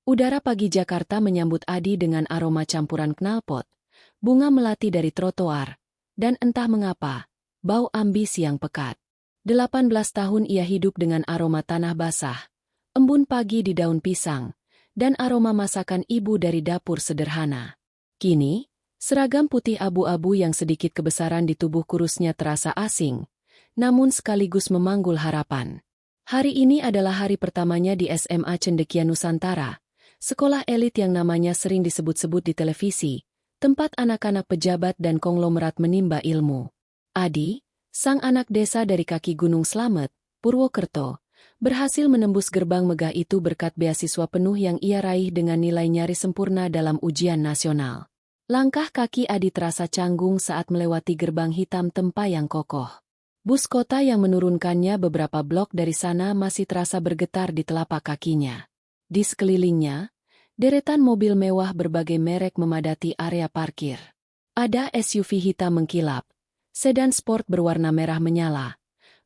Udara pagi Jakarta menyambut Adi dengan aroma campuran knalpot, bunga melati dari trotoar, dan entah mengapa, bau ambisi yang pekat. 18 tahun ia hidup dengan aroma tanah basah, embun pagi di daun pisang, dan aroma masakan ibu dari dapur sederhana. Kini, seragam putih abu-abu yang sedikit kebesaran di tubuh kurusnya terasa asing, namun sekaligus memanggul harapan. Hari ini adalah hari pertamanya di SMA Cendekia Nusantara, sekolah elit yang namanya sering disebut-sebut di televisi, tempat anak-anak pejabat dan konglomerat menimba ilmu. Adi, sang anak desa dari kaki Gunung Slamet, Purwokerto, berhasil menembus gerbang megah itu berkat beasiswa penuh yang ia raih dengan nilai nyaris sempurna dalam ujian nasional. Langkah kaki Adi terasa canggung saat melewati gerbang hitam tempa yang kokoh. Bus kota yang menurunkannya beberapa blok dari sana masih terasa bergetar di telapak kakinya. Di sekelilingnya, deretan mobil mewah berbagai merek memadati area parkir. Ada SUV hitam mengkilap, sedan sport berwarna merah menyala,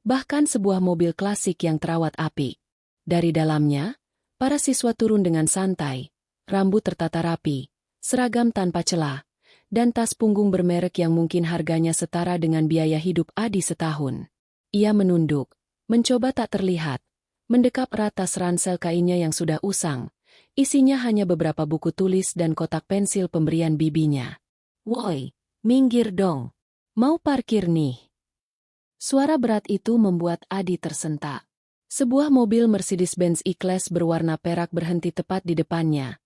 bahkan sebuah mobil klasik yang terawat apik. Dari dalamnya, para siswa turun dengan santai, rambut tertata rapi, seragam tanpa celah, dan tas punggung bermerek yang mungkin harganya setara dengan biaya hidup Adi setahun. Ia menunduk, mencoba tak terlihat, mendekap erat tas ransel kainnya yang sudah usang. Isinya hanya beberapa buku tulis dan kotak pensil pemberian bibinya. "Woi, minggir dong. Mau parkir nih." Suara berat itu membuat Adi tersentak. Sebuah mobil Mercedes-Benz E-Class berwarna perak berhenti tepat di depannya.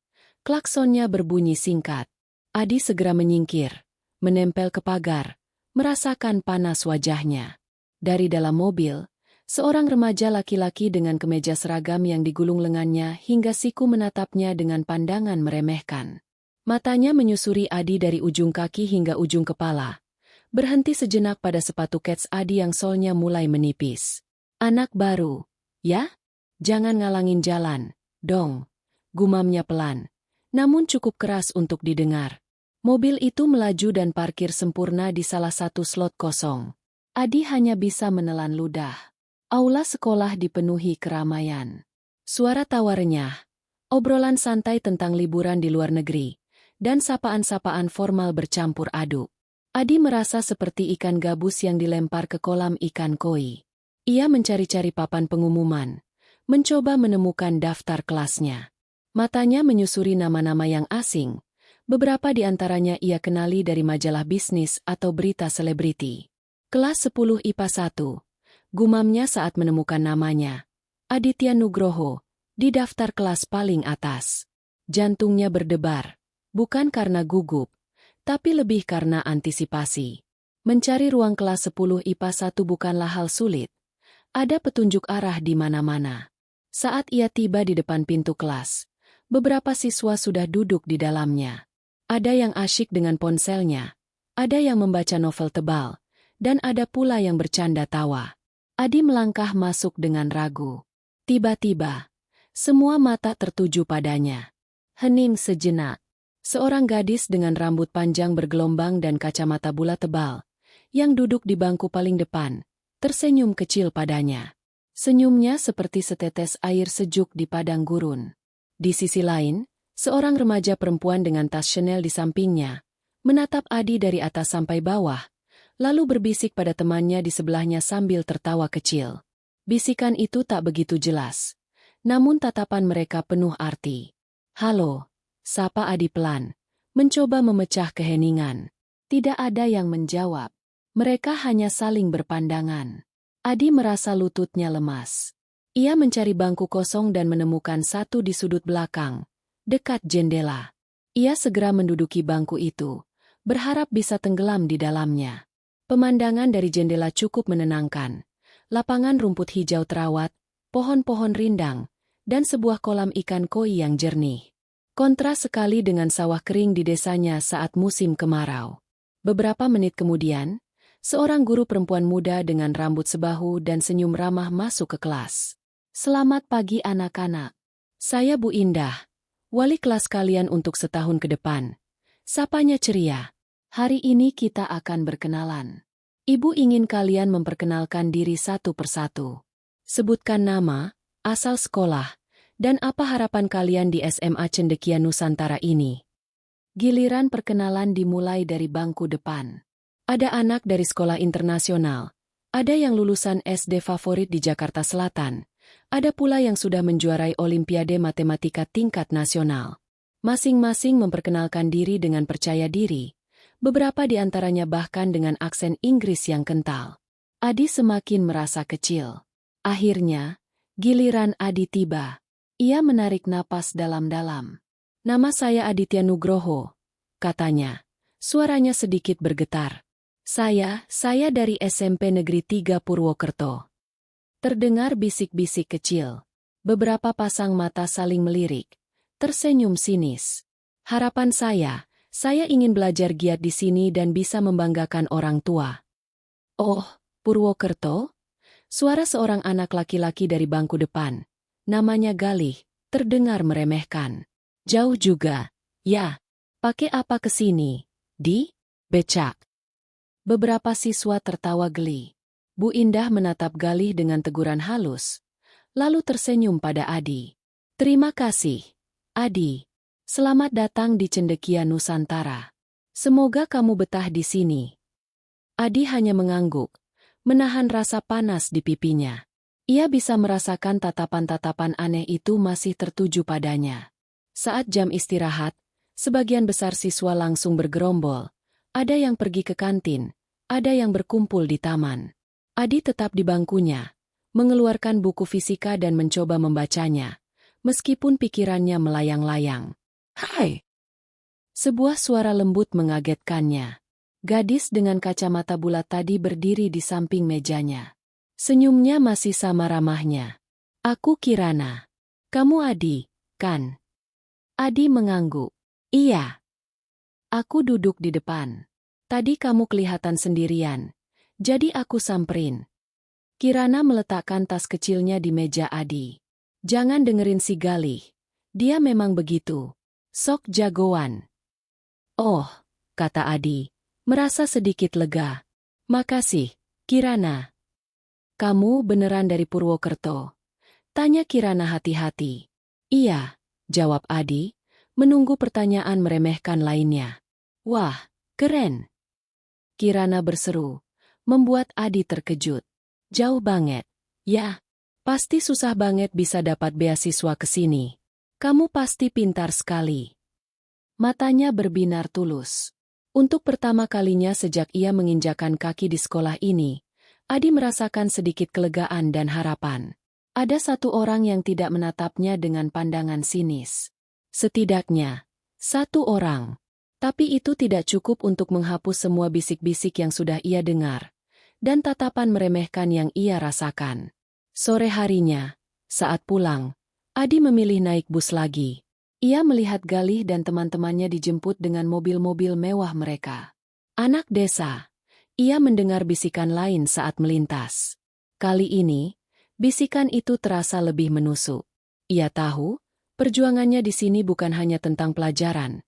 Klaksonnya berbunyi singkat. Adi segera menyingkir, menempel ke pagar, merasakan panas wajahnya. Dari dalam mobil, seorang remaja laki-laki dengan kemeja seragam yang digulung lengannya hingga siku menatapnya dengan pandangan meremehkan. Matanya menyusuri Adi dari ujung kaki hingga ujung kepala. Berhenti sejenak pada sepatu kets Adi yang solnya mulai menipis. "Anak baru, ya? Jangan ngalangin jalan, dong," gumamnya pelan, namun cukup keras untuk didengar. Mobil itu melaju dan parkir sempurna di salah satu slot kosong. Adi hanya bisa menelan ludah. Aula sekolah dipenuhi keramaian. Suara tawa renyah, obrolan santai tentang liburan di luar negeri, dan sapaan-sapaan formal bercampur aduk. Adi merasa seperti ikan gabus yang dilempar ke kolam ikan koi. Ia mencari-cari papan pengumuman, mencoba menemukan daftar kelasnya. Matanya menyusuri nama-nama yang asing, beberapa di antaranya ia kenali dari majalah bisnis atau berita selebriti. Kelas 10 IPA 1. Gumamnya saat menemukan namanya. Aditya Nugroho, di daftar kelas paling atas. Jantungnya berdebar, bukan karena gugup, tapi lebih karena antisipasi. Mencari ruang kelas 10 IPA 1 bukanlah hal sulit. Ada petunjuk arah di mana-mana. Saat ia tiba di depan pintu kelas, beberapa siswa sudah duduk di dalamnya. Ada yang asyik dengan ponselnya, ada yang membaca novel tebal, dan ada pula yang bercanda tawa. Adi melangkah masuk dengan ragu. Tiba-tiba, semua mata tertuju padanya. Hening sejenak. Seorang gadis dengan rambut panjang bergelombang dan kacamata bulat tebal, yang duduk di bangku paling depan, tersenyum kecil padanya. Senyumnya seperti setetes air sejuk di padang gurun. Di sisi lain, seorang remaja perempuan dengan tas Chanel di sampingnya, menatap Adi dari atas sampai bawah, lalu berbisik pada temannya di sebelahnya sambil tertawa kecil. Bisikan itu tak begitu jelas, namun tatapan mereka penuh arti. "Halo," sapa Adi pelan, mencoba memecah keheningan. Tidak ada yang menjawab. Mereka hanya saling berpandangan. Adi merasa lututnya lemas. Ia mencari bangku kosong dan menemukan satu di sudut belakang, dekat jendela. Ia segera menduduki bangku itu, berharap bisa tenggelam di dalamnya. Pemandangan dari jendela cukup menenangkan. Lapangan rumput hijau terawat, pohon-pohon rindang, dan sebuah kolam ikan koi yang jernih. Kontras sekali dengan sawah kering di desanya saat musim kemarau. Beberapa menit kemudian, seorang guru perempuan muda dengan rambut sebahu dan senyum ramah masuk ke kelas. "Selamat pagi anak-anak. Saya Bu Indah, wali kelas kalian untuk setahun ke depan." Sapanya ceria. "Hari ini kita akan berkenalan. Ibu ingin kalian memperkenalkan diri satu persatu. Sebutkan nama, asal sekolah, Dan apa harapan kalian di SMA Cendekia Nusantara ini? Giliran perkenalan dimulai dari bangku depan. Ada anak dari sekolah internasional, ada yang lulusan SD favorit di Jakarta Selatan, ada pula yang sudah menjuarai Olimpiade Matematika tingkat nasional. Masing-masing memperkenalkan diri dengan percaya diri, beberapa di antaranya bahkan dengan aksen Inggris yang kental. Adi semakin merasa kecil. Akhirnya, giliran Adi tiba. Ia menarik napas dalam-dalam. "Nama saya Aditya Nugroho," katanya. Suaranya sedikit bergetar. Saya dari SMP Negeri 3 Purwokerto." Terdengar bisik-bisik kecil. Beberapa pasang mata saling melirik. Tersenyum sinis. "Harapan saya ingin belajar giat di sini dan bisa membanggakan orang tua." "Oh, Purwokerto?" Suara seorang anak laki-laki dari bangku depan. Namanya Galih, terdengar meremehkan. "Jauh juga." "Ya, pakai apa ke sini? Di becak." Beberapa siswa tertawa geli. Bu Indah menatap Galih dengan teguran halus, lalu tersenyum pada Adi. "Terima kasih, Adi. Selamat datang di Cendekia Nusantara. Semoga kamu betah di sini." Adi hanya mengangguk, menahan rasa panas di pipinya. Ia bisa merasakan tatapan-tatapan aneh itu masih tertuju padanya. Saat jam istirahat, sebagian besar siswa langsung bergerombol. Ada yang pergi ke kantin, ada yang berkumpul di taman. Adi tetap di bangkunya, mengeluarkan buku fisika dan mencoba membacanya, meskipun pikirannya melayang-layang. "Hai!" Sebuah suara lembut mengagetkannya. Gadis dengan kacamata bulat tadi berdiri di samping mejanya. Senyumnya masih sama ramahnya. "Aku Kirana. Kamu Adi, kan?" Adi mengangguk. "Iya. Aku duduk di depan. Tadi kamu kelihatan sendirian, jadi aku samperin." Kirana meletakkan tas kecilnya di meja Adi. "Jangan dengerin si Galih. Dia memang begitu. Sok jagoan." "Oh," kata Adi, merasa sedikit lega. "Makasih, Kirana." "Kamu beneran dari Purwokerto?" tanya Kirana hati-hati. "Iya," jawab Adi, menunggu pertanyaan meremehkan lainnya. "Wah, keren!" Kirana berseru, membuat Adi terkejut. "Jauh banget." "Ya, pasti susah banget bisa dapat beasiswa ke sini. Kamu pasti pintar sekali." Matanya berbinar tulus. Untuk pertama kalinya sejak ia menginjakan kaki di sekolah ini, Adi merasakan sedikit kelegaan dan harapan. Ada satu orang yang tidak menatapnya dengan pandangan sinis. Setidaknya, satu orang. Tapi itu tidak cukup untuk menghapus semua bisik-bisik yang sudah ia dengar, dan tatapan meremehkan yang ia rasakan. Sore harinya, saat pulang, Adi memilih naik bus lagi. Ia melihat Galih dan teman-temannya dijemput dengan mobil-mobil mewah mereka. Anak desa. Ia mendengar bisikan lain saat melintas. Kali ini, bisikan itu terasa lebih menusuk. Ia tahu, perjuangannya di sini bukan hanya tentang pelajaran,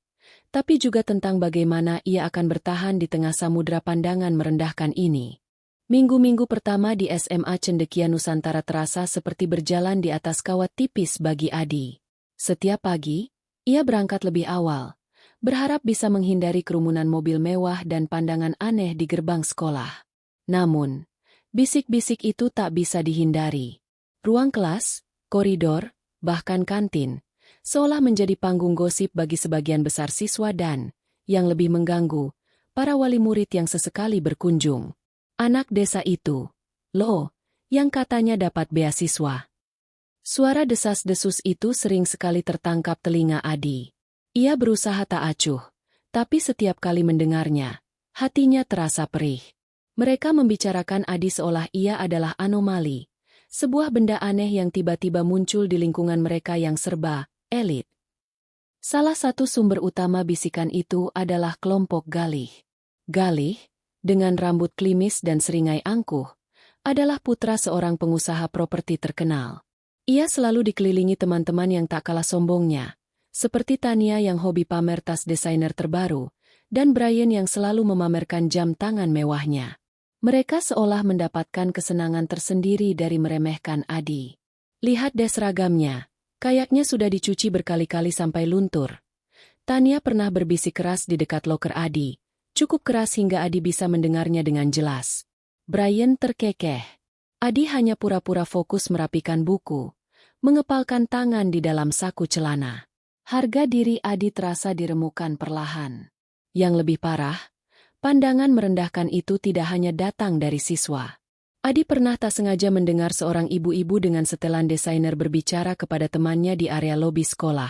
tapi juga tentang bagaimana ia akan bertahan di tengah samudra pandangan merendahkan ini. Minggu-minggu pertama di SMA Cendekia Nusantara terasa seperti berjalan di atas kawat tipis bagi Adi. Setiap pagi, ia berangkat lebih awal, berharap bisa menghindari kerumunan mobil mewah dan pandangan aneh di gerbang sekolah. Namun, bisik-bisik itu tak bisa dihindari. Ruang kelas, koridor, bahkan kantin, seolah menjadi panggung gosip bagi sebagian besar siswa dan, yang lebih mengganggu, para wali murid yang sesekali berkunjung. Anak desa itu, loh, yang katanya dapat beasiswa. Suara desas-desus itu sering sekali tertangkap telinga Adi. Ia berusaha tak acuh, tapi setiap kali mendengarnya, hatinya terasa perih. Mereka membicarakan Adi seolah ia adalah anomali, sebuah benda aneh yang tiba-tiba muncul di lingkungan mereka yang serba elit. Salah satu sumber utama bisikan itu adalah kelompok Galih. Galih, dengan rambut klimis dan seringai angkuh, adalah putra seorang pengusaha properti terkenal. Ia selalu dikelilingi teman-teman yang tak kalah sombongnya, seperti Tania yang hobi pamer tas desainer terbaru, dan Brian yang selalu memamerkan jam tangan mewahnya. Mereka seolah mendapatkan kesenangan tersendiri dari meremehkan Adi. "Lihat deh seragamnya," Kayaknya sudah dicuci berkali-kali sampai luntur. Tania pernah berbisik keras di dekat loker Adi, cukup keras hingga Adi bisa mendengarnya dengan jelas. Brian terkekeh. Adi hanya pura-pura fokus merapikan buku, mengepalkan tangan di dalam saku celana. Harga diri Adi terasa diremukan perlahan. Yang lebih parah, pandangan merendahkan itu tidak hanya datang dari siswa. Adi pernah tak sengaja mendengar seorang ibu-ibu dengan setelan desainer berbicara kepada temannya di area lobi sekolah.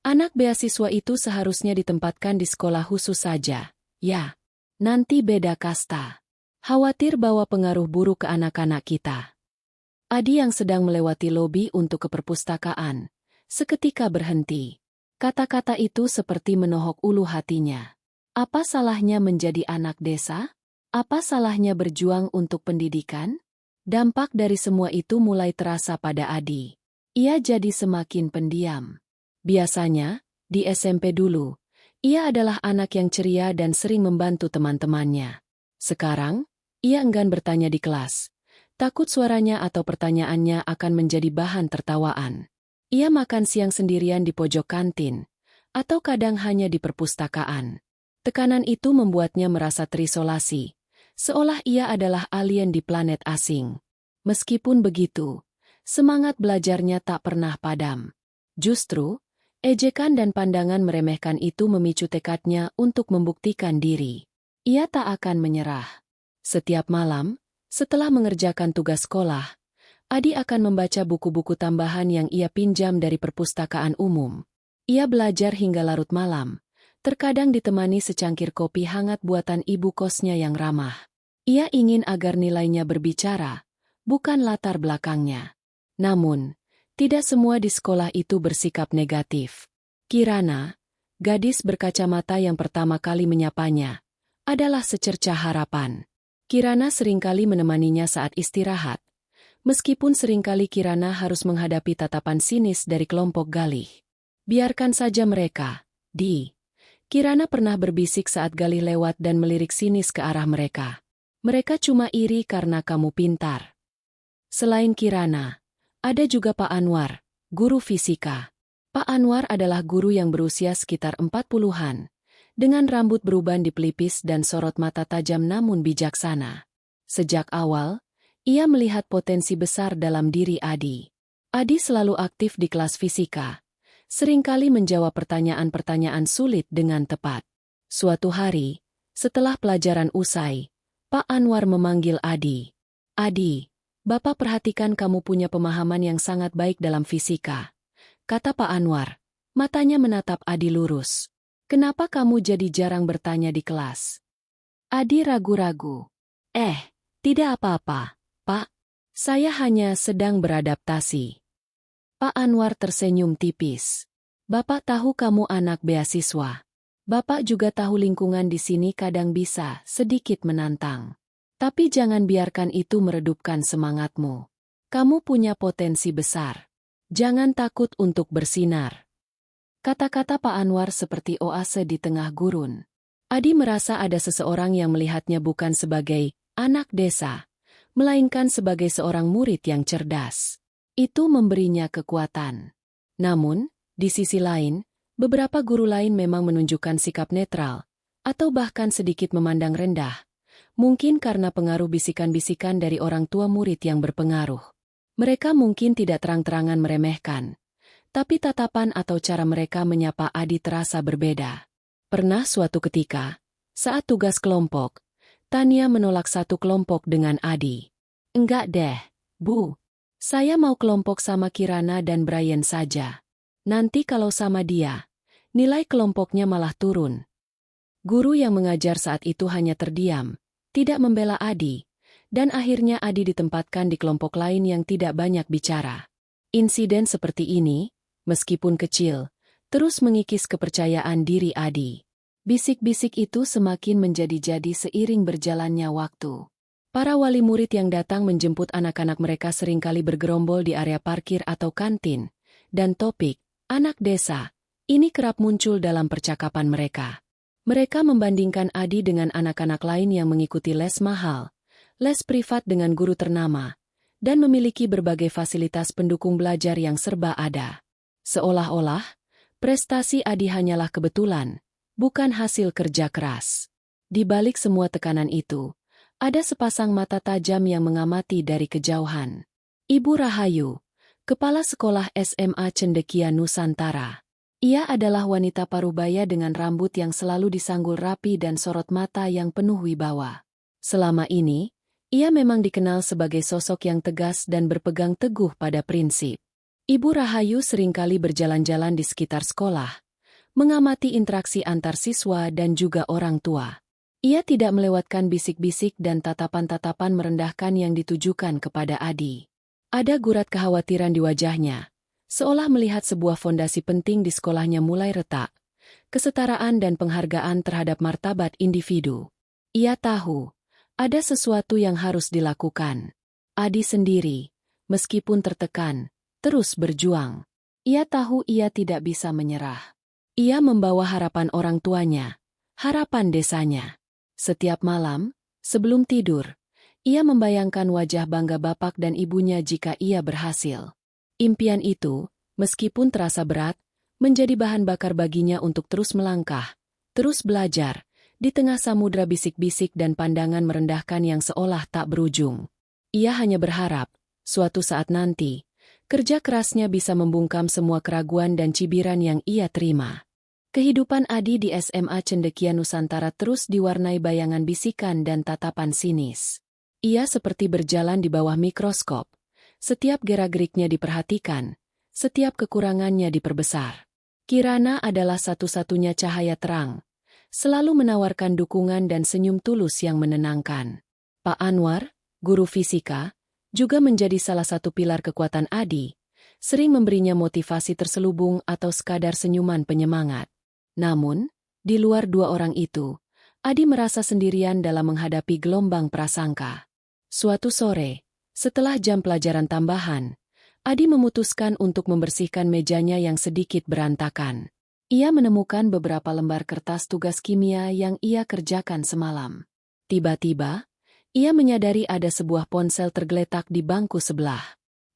Anak beasiswa itu seharusnya ditempatkan di sekolah khusus saja. Ya, nanti beda kasta. Khawatir bawa pengaruh buruk ke anak-anak kita. Adi yang sedang melewati lobi untuk ke perpustakaan, seketika berhenti. Kata-kata itu seperti menohok ulu hatinya. Apa salahnya menjadi anak desa? Apa salahnya berjuang untuk pendidikan? Dampak dari semua itu mulai terasa pada Adi. Ia jadi semakin pendiam. Biasanya, di SMP dulu, ia adalah anak yang ceria dan sering membantu teman-temannya. Sekarang, ia enggan bertanya di kelas. Takut suaranya atau pertanyaannya akan menjadi bahan tertawaan. Ia makan siang sendirian di pojok kantin, atau kadang hanya di perpustakaan. Tekanan itu membuatnya merasa terisolasi, seolah ia adalah alien di planet asing. Meskipun begitu, semangat belajarnya tak pernah padam. Justru, ejekan dan pandangan meremehkan itu memicu tekadnya untuk membuktikan diri. Ia tak akan menyerah. Setiap malam, setelah mengerjakan tugas sekolah, Adi akan membaca buku-buku tambahan yang ia pinjam dari perpustakaan umum. Ia belajar hingga larut malam, terkadang ditemani secangkir kopi hangat buatan ibu kosnya yang ramah. Ia ingin agar nilainya berbicara, bukan latar belakangnya. Namun, tidak semua di sekolah itu bersikap negatif. Kirana, gadis berkacamata yang pertama kali menyapanya, adalah secercah harapan. Kirana seringkali menemaninya saat istirahat. Meskipun seringkali Kirana harus menghadapi tatapan sinis dari kelompok Galih. Biarkan saja mereka, Di. Kirana pernah berbisik saat Galih lewat dan melirik sinis ke arah mereka. Mereka cuma iri karena kamu pintar. Selain Kirana, ada juga Pak Anwar, guru fisika. Pak Anwar adalah guru yang berusia sekitar 40-an, dengan rambut beruban di pelipis dan sorot mata tajam namun bijaksana. Sejak awal, ia melihat potensi besar dalam diri Adi. Adi selalu aktif di kelas fisika, seringkali menjawab pertanyaan-pertanyaan sulit dengan tepat. Suatu hari, setelah pelajaran usai, Pak Anwar memanggil Adi. Adi, Bapak perhatikan kamu punya pemahaman yang sangat baik dalam fisika, kata Pak Anwar. Matanya menatap Adi lurus. Kenapa kamu jadi jarang bertanya di kelas? Adi ragu-ragu. Tidak apa-apa, Pak. Saya hanya sedang beradaptasi. Pak Anwar tersenyum tipis. Bapak tahu kamu anak beasiswa. Bapak juga tahu lingkungan di sini kadang bisa sedikit menantang. Tapi jangan biarkan itu meredupkan semangatmu. Kamu punya potensi besar. Jangan takut untuk bersinar. Kata-kata Pak Anwar seperti oase di tengah gurun. Adi merasa ada seseorang yang melihatnya bukan sebagai anak desa, melainkan sebagai seorang murid yang cerdas. Itu memberinya kekuatan. Namun, di sisi lain, beberapa guru lain memang menunjukkan sikap netral, atau bahkan sedikit memandang rendah, mungkin karena pengaruh bisikan-bisikan dari orang tua murid yang berpengaruh. Mereka mungkin tidak terang-terangan meremehkan, tapi tatapan atau cara mereka menyapa Adi terasa berbeda. Pernah suatu ketika, saat tugas kelompok, Tania menolak satu kelompok dengan Adi. Enggak deh, Bu. Saya mau kelompok sama Kirana dan Brian saja. Nanti kalau sama dia, nilai kelompoknya malah turun. Guru yang mengajar saat itu hanya terdiam, tidak membela Adi, dan akhirnya Adi ditempatkan di kelompok lain yang tidak banyak bicara. Insiden seperti ini, meskipun kecil, terus mengikis kepercayaan diri Adi. Bisik-bisik itu semakin menjadi-jadi seiring berjalannya waktu. Para wali murid yang datang menjemput anak-anak mereka seringkali bergerombol di area parkir atau kantin, dan topik, anak desa, ini kerap muncul dalam percakapan mereka. Mereka membandingkan Adi dengan anak-anak lain yang mengikuti les mahal, les privat dengan guru ternama, dan memiliki berbagai fasilitas pendukung belajar yang serba ada. Seolah-olah, prestasi Adi hanyalah kebetulan, bukan hasil kerja keras. Di balik semua tekanan itu, ada sepasang mata tajam yang mengamati dari kejauhan. Ibu Rahayu, Kepala Sekolah SMA Cendekia Nusantara. Ia adalah wanita parubaya dengan rambut yang selalu disanggul rapi dan sorot mata yang penuh wibawa. Selama ini, ia memang dikenal sebagai sosok yang tegas dan berpegang teguh pada prinsip. Ibu Rahayu seringkali berjalan-jalan di sekitar sekolah, mengamati interaksi antar siswa dan juga orang tua. Ia tidak melewatkan bisik-bisik dan tatapan-tatapan merendahkan yang ditujukan kepada Adi. Ada gurat kekhawatiran di wajahnya, seolah melihat sebuah fondasi penting di sekolahnya mulai retak, kesetaraan dan penghargaan terhadap martabat individu. Ia tahu, ada sesuatu yang harus dilakukan. Adi sendiri, meskipun tertekan, terus berjuang. Ia tahu ia tidak bisa menyerah. Ia membawa harapan orang tuanya, harapan desanya. Setiap malam, sebelum tidur, ia membayangkan wajah bangga bapak dan ibunya jika ia berhasil. Impian itu, meskipun terasa berat, menjadi bahan bakar baginya untuk terus melangkah, terus belajar, di tengah samudra bisik-bisik dan pandangan merendahkan yang seolah tak berujung. Ia hanya berharap, suatu saat nanti, kerja kerasnya bisa membungkam semua keraguan dan cibiran yang ia terima. Kehidupan Adi di SMA Cendekia Nusantara terus diwarnai bayangan bisikan dan tatapan sinis. Ia seperti berjalan di bawah mikroskop. Setiap gerak-geriknya diperhatikan, setiap kekurangannya diperbesar. Kirana adalah satu-satunya cahaya terang, selalu menawarkan dukungan dan senyum tulus yang menenangkan. Pak Anwar, guru fisika, juga menjadi salah satu pilar kekuatan Adi, sering memberinya motivasi terselubung atau sekadar senyuman penyemangat. Namun, di luar dua orang itu, Adi merasa sendirian dalam menghadapi gelombang prasangka. Suatu sore, setelah jam pelajaran tambahan, Adi memutuskan untuk membersihkan mejanya yang sedikit berantakan. Ia menemukan beberapa lembar kertas tugas kimia yang ia kerjakan semalam. Tiba-tiba, ia menyadari ada sebuah ponsel tergeletak di bangku sebelah.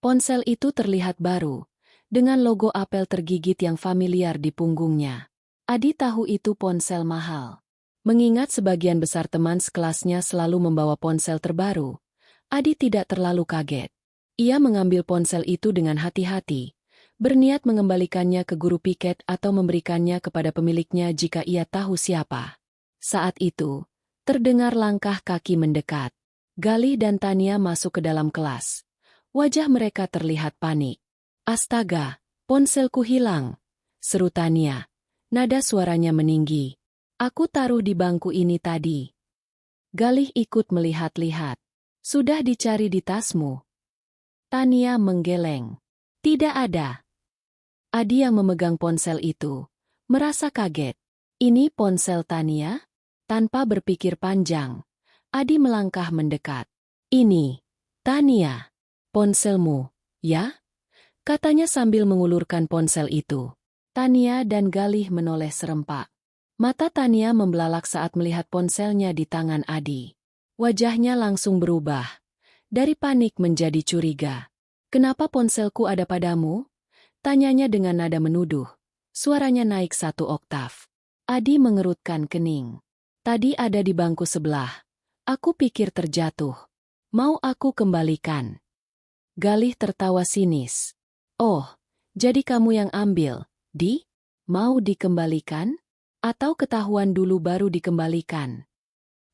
Ponsel itu terlihat baru, dengan logo apel tergigit yang familiar di punggungnya. Adi tahu itu ponsel mahal. Mengingat sebagian besar teman sekelasnya selalu membawa ponsel terbaru, Adi tidak terlalu kaget. Ia mengambil ponsel itu dengan hati-hati, berniat mengembalikannya ke guru piket atau memberikannya kepada pemiliknya jika ia tahu siapa. Saat itu, terdengar langkah kaki mendekat. Galih dan Tania masuk ke dalam kelas. Wajah mereka terlihat panik. "Astaga, ponselku hilang," seru Tania. Nada suaranya meninggi. "Aku taruh di bangku ini tadi." Galih ikut melihat-lihat. "Sudah dicari di tasmu?" Tania menggeleng. "Tidak ada." Adi yang memegang ponsel itu merasa kaget. "Ini ponsel Tania?" Tanpa berpikir panjang, Adi melangkah mendekat. "Ini, Tania, ponselmu, ya?" katanya sambil mengulurkan ponsel itu. Tania dan Galih menoleh serempak. Mata Tania membelalak saat melihat ponselnya di tangan Adi. Wajahnya langsung berubah. Dari panik menjadi curiga. "Kenapa ponselku ada padamu?" tanyanya dengan nada menuduh. Suaranya naik 1 oktav. Adi mengerutkan kening. "Tadi ada di bangku sebelah. Aku pikir terjatuh. Mau aku kembalikan?" Galih tertawa sinis. "Oh, jadi kamu yang ambil, Di? Mau dikembalikan? Atau ketahuan dulu baru dikembalikan?"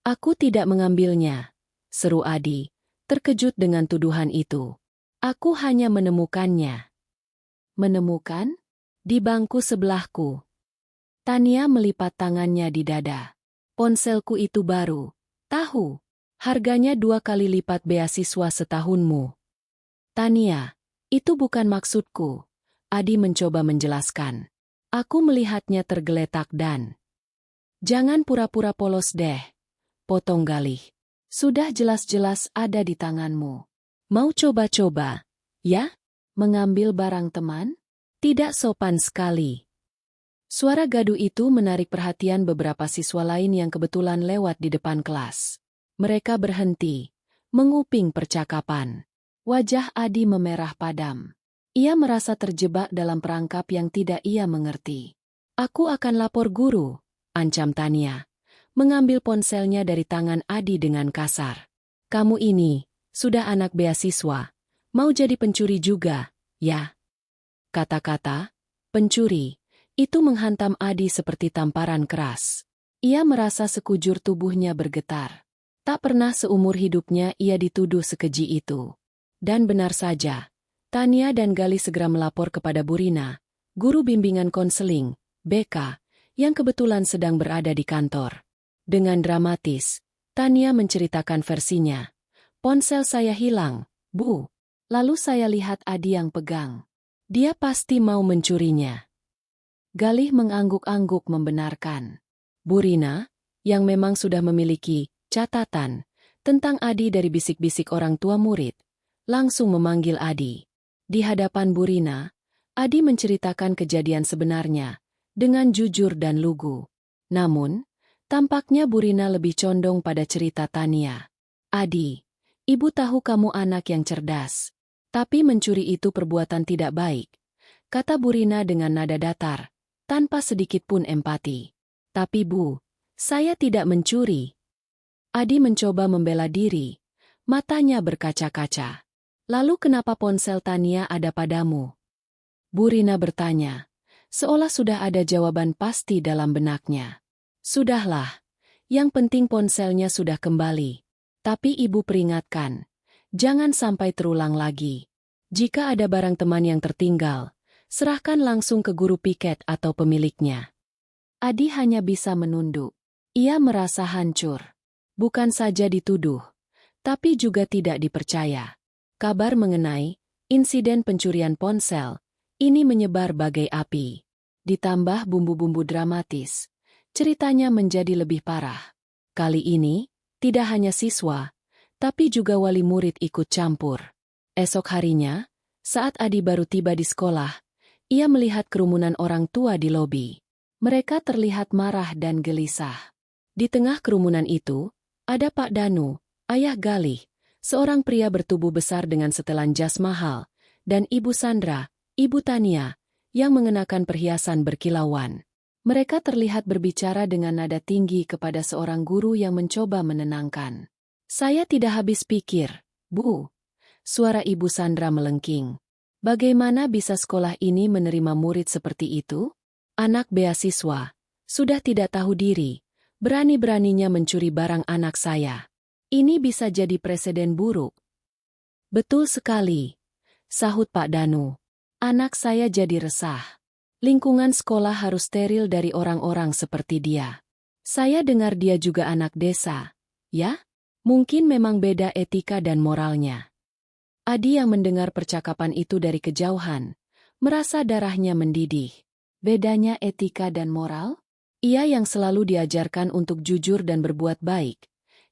"Aku tidak mengambilnya," seru Adi, terkejut dengan tuduhan itu. "Aku hanya menemukannya." "Menemukan? Di bangku sebelahku." Tania melipat tangannya di dada. "Ponselku itu baru. Tahu, harganya 2 kali lipat beasiswa setahunmu." "Tania, itu bukan maksudku." Adi mencoba menjelaskan. "Aku melihatnya tergeletak dan..." "Jangan pura-pura polos deh," potong Galih. "Sudah jelas-jelas ada di tanganmu. Mau coba-coba, ya? Mengambil barang teman? Tidak sopan sekali." Suara gaduh itu menarik perhatian beberapa siswa lain yang kebetulan lewat di depan kelas. Mereka berhenti, menguping percakapan. Wajah Adi memerah padam. Ia merasa terjebak dalam perangkap yang tidak ia mengerti. Aku akan lapor guru, ancam Tania, mengambil ponselnya dari tangan Adi dengan kasar. Kamu ini, sudah anak beasiswa, mau jadi pencuri juga, ya? Kata-kata, pencuri, itu menghantam Adi seperti tamparan keras. Ia merasa sekujur tubuhnya bergetar. Tak pernah seumur hidupnya ia dituduh sekeji itu. Dan benar saja, Tania dan Galih segera melapor kepada Bu Rina, guru bimbingan konseling, BK, yang kebetulan sedang berada di kantor. Dengan dramatis, Tania menceritakan versinya. Ponsel saya hilang, Bu. Lalu saya lihat Adi yang pegang. Dia pasti mau mencurinya. Galih mengangguk-angguk membenarkan. Bu Rina, yang memang sudah memiliki catatan tentang Adi dari bisik-bisik orang tua murid, langsung memanggil Adi. Di hadapan Bu Rina, Adi menceritakan kejadian sebenarnya dengan jujur dan lugu. Namun, tampaknya Bu Rina lebih condong pada cerita Tania. Adi, ibu tahu kamu anak yang cerdas. Tapi mencuri itu perbuatan tidak baik, kata Bu Rina dengan nada datar, tanpa sedikit pun empati. Tapi Bu, saya tidak mencuri. Adi mencoba membela diri, matanya berkaca-kaca. Lalu kenapa ponsel Tania ada padamu? Bu Rina bertanya, seolah sudah ada jawaban pasti dalam benaknya. Sudahlah, yang penting ponselnya sudah kembali. Tapi ibu peringatkan, jangan sampai terulang lagi. Jika ada barang teman yang tertinggal, serahkan langsung ke guru piket atau pemiliknya. Adi hanya bisa menunduk. Ia merasa hancur. Bukan saja dituduh, tapi juga tidak dipercaya. Kabar mengenai insiden pencurian ponsel ini menyebar bagai api. Ditambah bumbu-bumbu dramatis, ceritanya menjadi lebih parah. Kali ini, tidak hanya siswa, tapi juga wali murid ikut campur. Esok harinya, saat Adi baru tiba di sekolah, ia melihat kerumunan orang tua di lobi. Mereka terlihat marah dan gelisah. Di tengah kerumunan itu, ada Pak Danu, ayah Galih, seorang pria bertubuh besar dengan setelan jas mahal, dan Ibu Sandra, Ibu Tania, yang mengenakan perhiasan berkilauan. Mereka terlihat berbicara dengan nada tinggi kepada seorang guru yang mencoba menenangkan. Saya tidak habis pikir, Bu. Suara Ibu Sandra melengking. Bagaimana bisa sekolah ini menerima murid seperti itu? Anak beasiswa, sudah tidak tahu diri, berani-beraninya mencuri barang anak saya. Ini bisa jadi presiden buruk. Betul sekali, sahut Pak Danu. Anak saya jadi resah. Lingkungan sekolah harus steril dari orang-orang seperti dia. Saya dengar dia juga anak desa, ya? Mungkin memang beda etika dan moralnya. Adi yang mendengar percakapan itu dari kejauhan, merasa darahnya mendidih. Bedanya etika dan moral? Ia yang selalu diajarkan untuk jujur dan berbuat baik,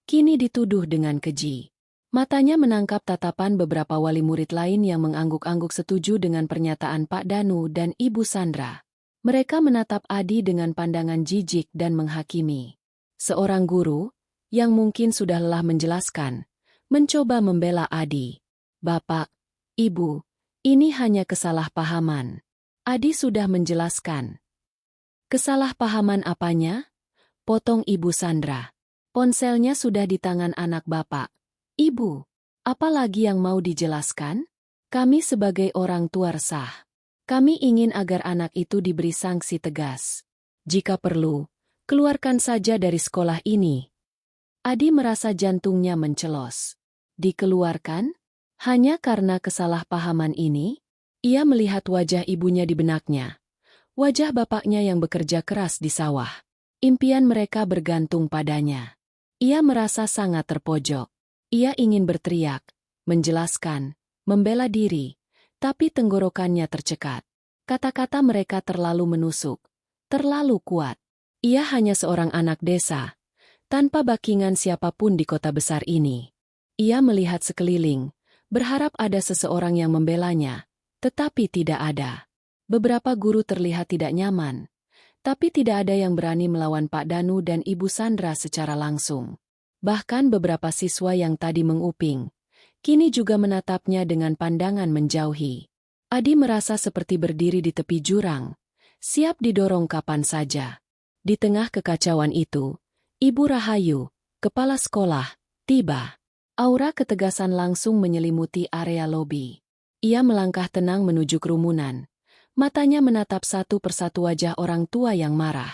kini dituduh dengan keji. Matanya menangkap tatapan beberapa wali murid lain yang mengangguk-angguk setuju dengan pernyataan Pak Danu dan Ibu Sandra. Mereka menatap Adi dengan pandangan jijik dan menghakimi. Seorang guru, yang mungkin sudah lelah menjelaskan, mencoba membela Adi. Bapak, Ibu, ini hanya kesalahpahaman. Adi sudah menjelaskan. Kesalahpahaman apanya? Potong Ibu Sandra. Ponselnya sudah di tangan anak Bapak. Ibu, apalagi yang mau dijelaskan? Kami sebagai orang tua resah. Kami ingin agar anak itu diberi sanksi tegas. Jika perlu, keluarkan saja dari sekolah ini. Adi merasa jantungnya mencelos. Dikeluarkan? Hanya karena kesalahpahaman ini? Ia melihat wajah ibunya di benaknya. Wajah bapaknya yang bekerja keras di sawah. Impian mereka bergantung padanya. Ia merasa sangat terpojok. Ia ingin berteriak, menjelaskan, membela diri, tapi tenggorokannya tercekat. Kata-kata mereka terlalu menusuk, terlalu kuat. Ia hanya seorang anak desa, tanpa backingan siapapun di kota besar ini. Ia melihat sekeliling, berharap ada seseorang yang membelanya, tetapi tidak ada. Beberapa guru terlihat tidak nyaman, tapi tidak ada yang berani melawan Pak Danu dan Ibu Sandra secara langsung. Bahkan beberapa siswa yang tadi menguping, kini juga menatapnya dengan pandangan menjauhi. Adi merasa seperti berdiri di tepi jurang, siap didorong kapan saja. Di tengah kekacauan itu, Ibu Rahayu, kepala sekolah, tiba. Aura ketegasan langsung menyelimuti area lobi. Ia melangkah tenang menuju kerumunan. Matanya menatap satu persatu wajah orang tua yang marah.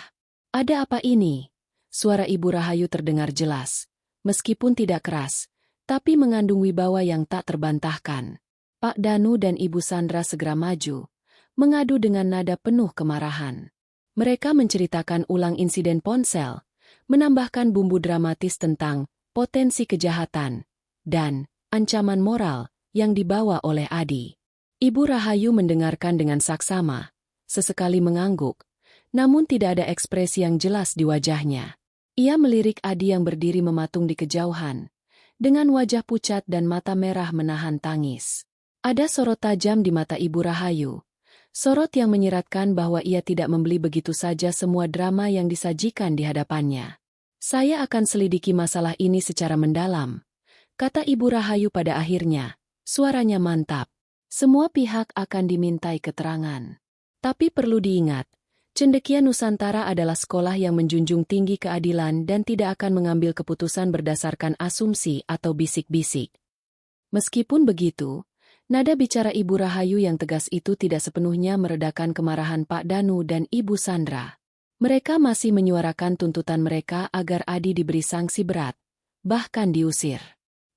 "Ada apa ini?" Suara Ibu Rahayu terdengar jelas. Meskipun tidak keras, tapi mengandung wibawa yang tak terbantahkan. Pak Danu dan Ibu Sandra segera maju, mengadu dengan nada penuh kemarahan. Mereka menceritakan ulang insiden ponsel, menambahkan bumbu dramatis tentang potensi kejahatan dan ancaman moral yang dibawa oleh Adi. Ibu Rahayu mendengarkan dengan saksama, sesekali mengangguk, namun tidak ada ekspresi yang jelas di wajahnya. Ia melirik Adi yang berdiri mematung di kejauhan, dengan wajah pucat dan mata merah menahan tangis. Ada sorot tajam di mata Ibu Rahayu, sorot yang menyiratkan bahwa ia tidak membeli begitu saja semua drama yang disajikan di hadapannya. "Saya akan selidiki masalah ini secara mendalam," kata Ibu Rahayu pada akhirnya, suaranya mantap. "Semua pihak akan dimintai keterangan. Tapi perlu diingat, Cendekia Nusantara adalah sekolah yang menjunjung tinggi keadilan dan tidak akan mengambil keputusan berdasarkan asumsi atau bisik-bisik." Meskipun begitu, nada bicara Ibu Rahayu yang tegas itu tidak sepenuhnya meredakan kemarahan Pak Danu dan Ibu Sandra. Mereka masih menyuarakan tuntutan mereka agar Adi diberi sanksi berat, bahkan diusir.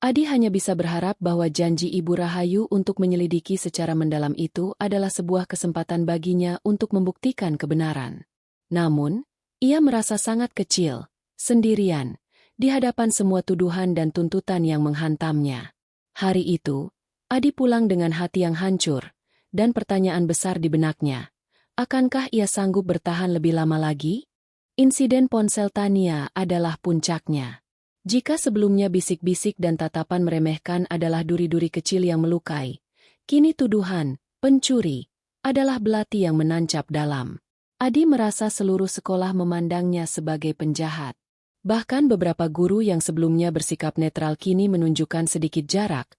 Adi hanya bisa berharap bahwa janji Ibu Rahayu untuk menyelidiki secara mendalam itu adalah sebuah kesempatan baginya untuk membuktikan kebenaran. Namun, ia merasa sangat kecil, sendirian, di hadapan semua tuduhan dan tuntutan yang menghantamnya. Hari itu, Adi pulang dengan hati yang hancur, dan pertanyaan besar di benaknya. Akankah ia sanggup bertahan lebih lama lagi? Insiden ponsel Tania adalah puncaknya. Jika sebelumnya bisik-bisik dan tatapan meremehkan adalah duri-duri kecil yang melukai, kini tuduhan, pencuri, adalah belati yang menancap dalam. Adi merasa seluruh sekolah memandangnya sebagai penjahat. Bahkan beberapa guru yang sebelumnya bersikap netral kini menunjukkan sedikit jarak,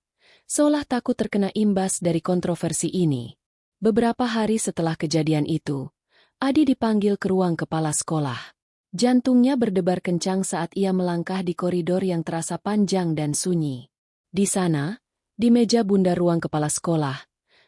seolah takut terkena imbas dari kontroversi ini. Beberapa hari setelah kejadian itu, Adi dipanggil ke ruang kepala sekolah. Jantungnya berdebar kencang saat ia melangkah di koridor yang terasa panjang dan sunyi. Di sana, di meja bundar ruang kepala sekolah,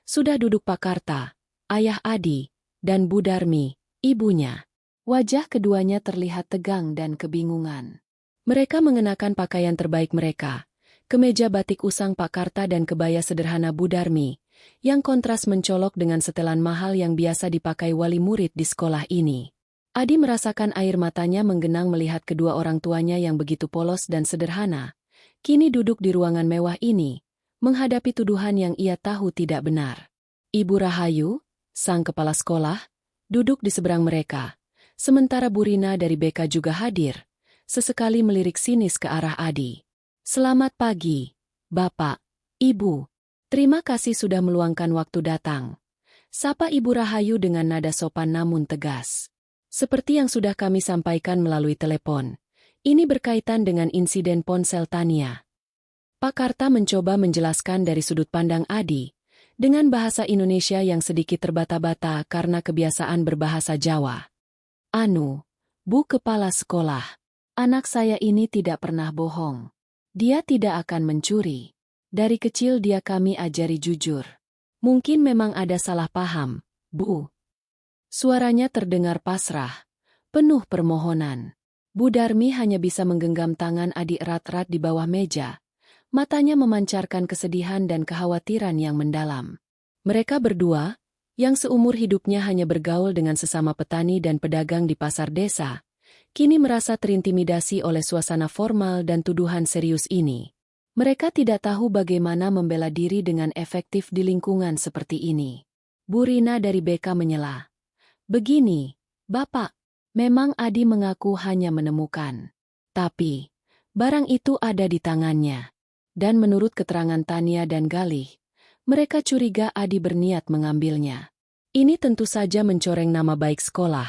sudah duduk Pak Karta, ayah Adi, dan Bu Darmi, ibunya. Wajah keduanya terlihat tegang dan kebingungan. Mereka mengenakan pakaian terbaik mereka, kemeja batik usang Pak Karta dan kebaya sederhana Bu Darmi, yang kontras mencolok dengan setelan mahal yang biasa dipakai wali murid di sekolah ini. Adi merasakan air matanya menggenang melihat kedua orang tuanya yang begitu polos dan sederhana, kini duduk di ruangan mewah ini, menghadapi tuduhan yang ia tahu tidak benar. Ibu Rahayu, sang kepala sekolah, duduk di seberang mereka, sementara Bu Rina dari BK juga hadir, sesekali melirik sinis ke arah Adi. "Selamat pagi, Bapak, Ibu. Terima kasih sudah meluangkan waktu datang," sapa Ibu Rahayu dengan nada sopan namun tegas. "Seperti yang sudah kami sampaikan melalui telepon, ini berkaitan dengan insiden ponsel Tania." Pak Karta mencoba menjelaskan dari sudut pandang Adi, dengan bahasa Indonesia yang sedikit terbata-bata karena kebiasaan berbahasa Jawa. "Anu, Bu Kepala Sekolah, anak saya ini tidak pernah bohong. Dia tidak akan mencuri. Dari kecil dia kami ajari jujur. Mungkin memang ada salah paham, Bu." Suaranya terdengar pasrah, penuh permohonan. Bu Darmi hanya bisa menggenggam tangan Adi erat-erat di bawah meja. Matanya memancarkan kesedihan dan kekhawatiran yang mendalam. Mereka berdua, yang seumur hidupnya hanya bergaul dengan sesama petani dan pedagang di pasar desa, kini merasa terintimidasi oleh suasana formal dan tuduhan serius ini. Mereka tidak tahu bagaimana membela diri dengan efektif di lingkungan seperti ini. Bu Rina dari BK menyela. "Begini, Bapak, memang Adi mengaku hanya menemukan. Tapi, barang itu ada di tangannya. Dan menurut keterangan Tania dan Galih, mereka curiga Adi berniat mengambilnya. Ini tentu saja mencoreng nama baik sekolah.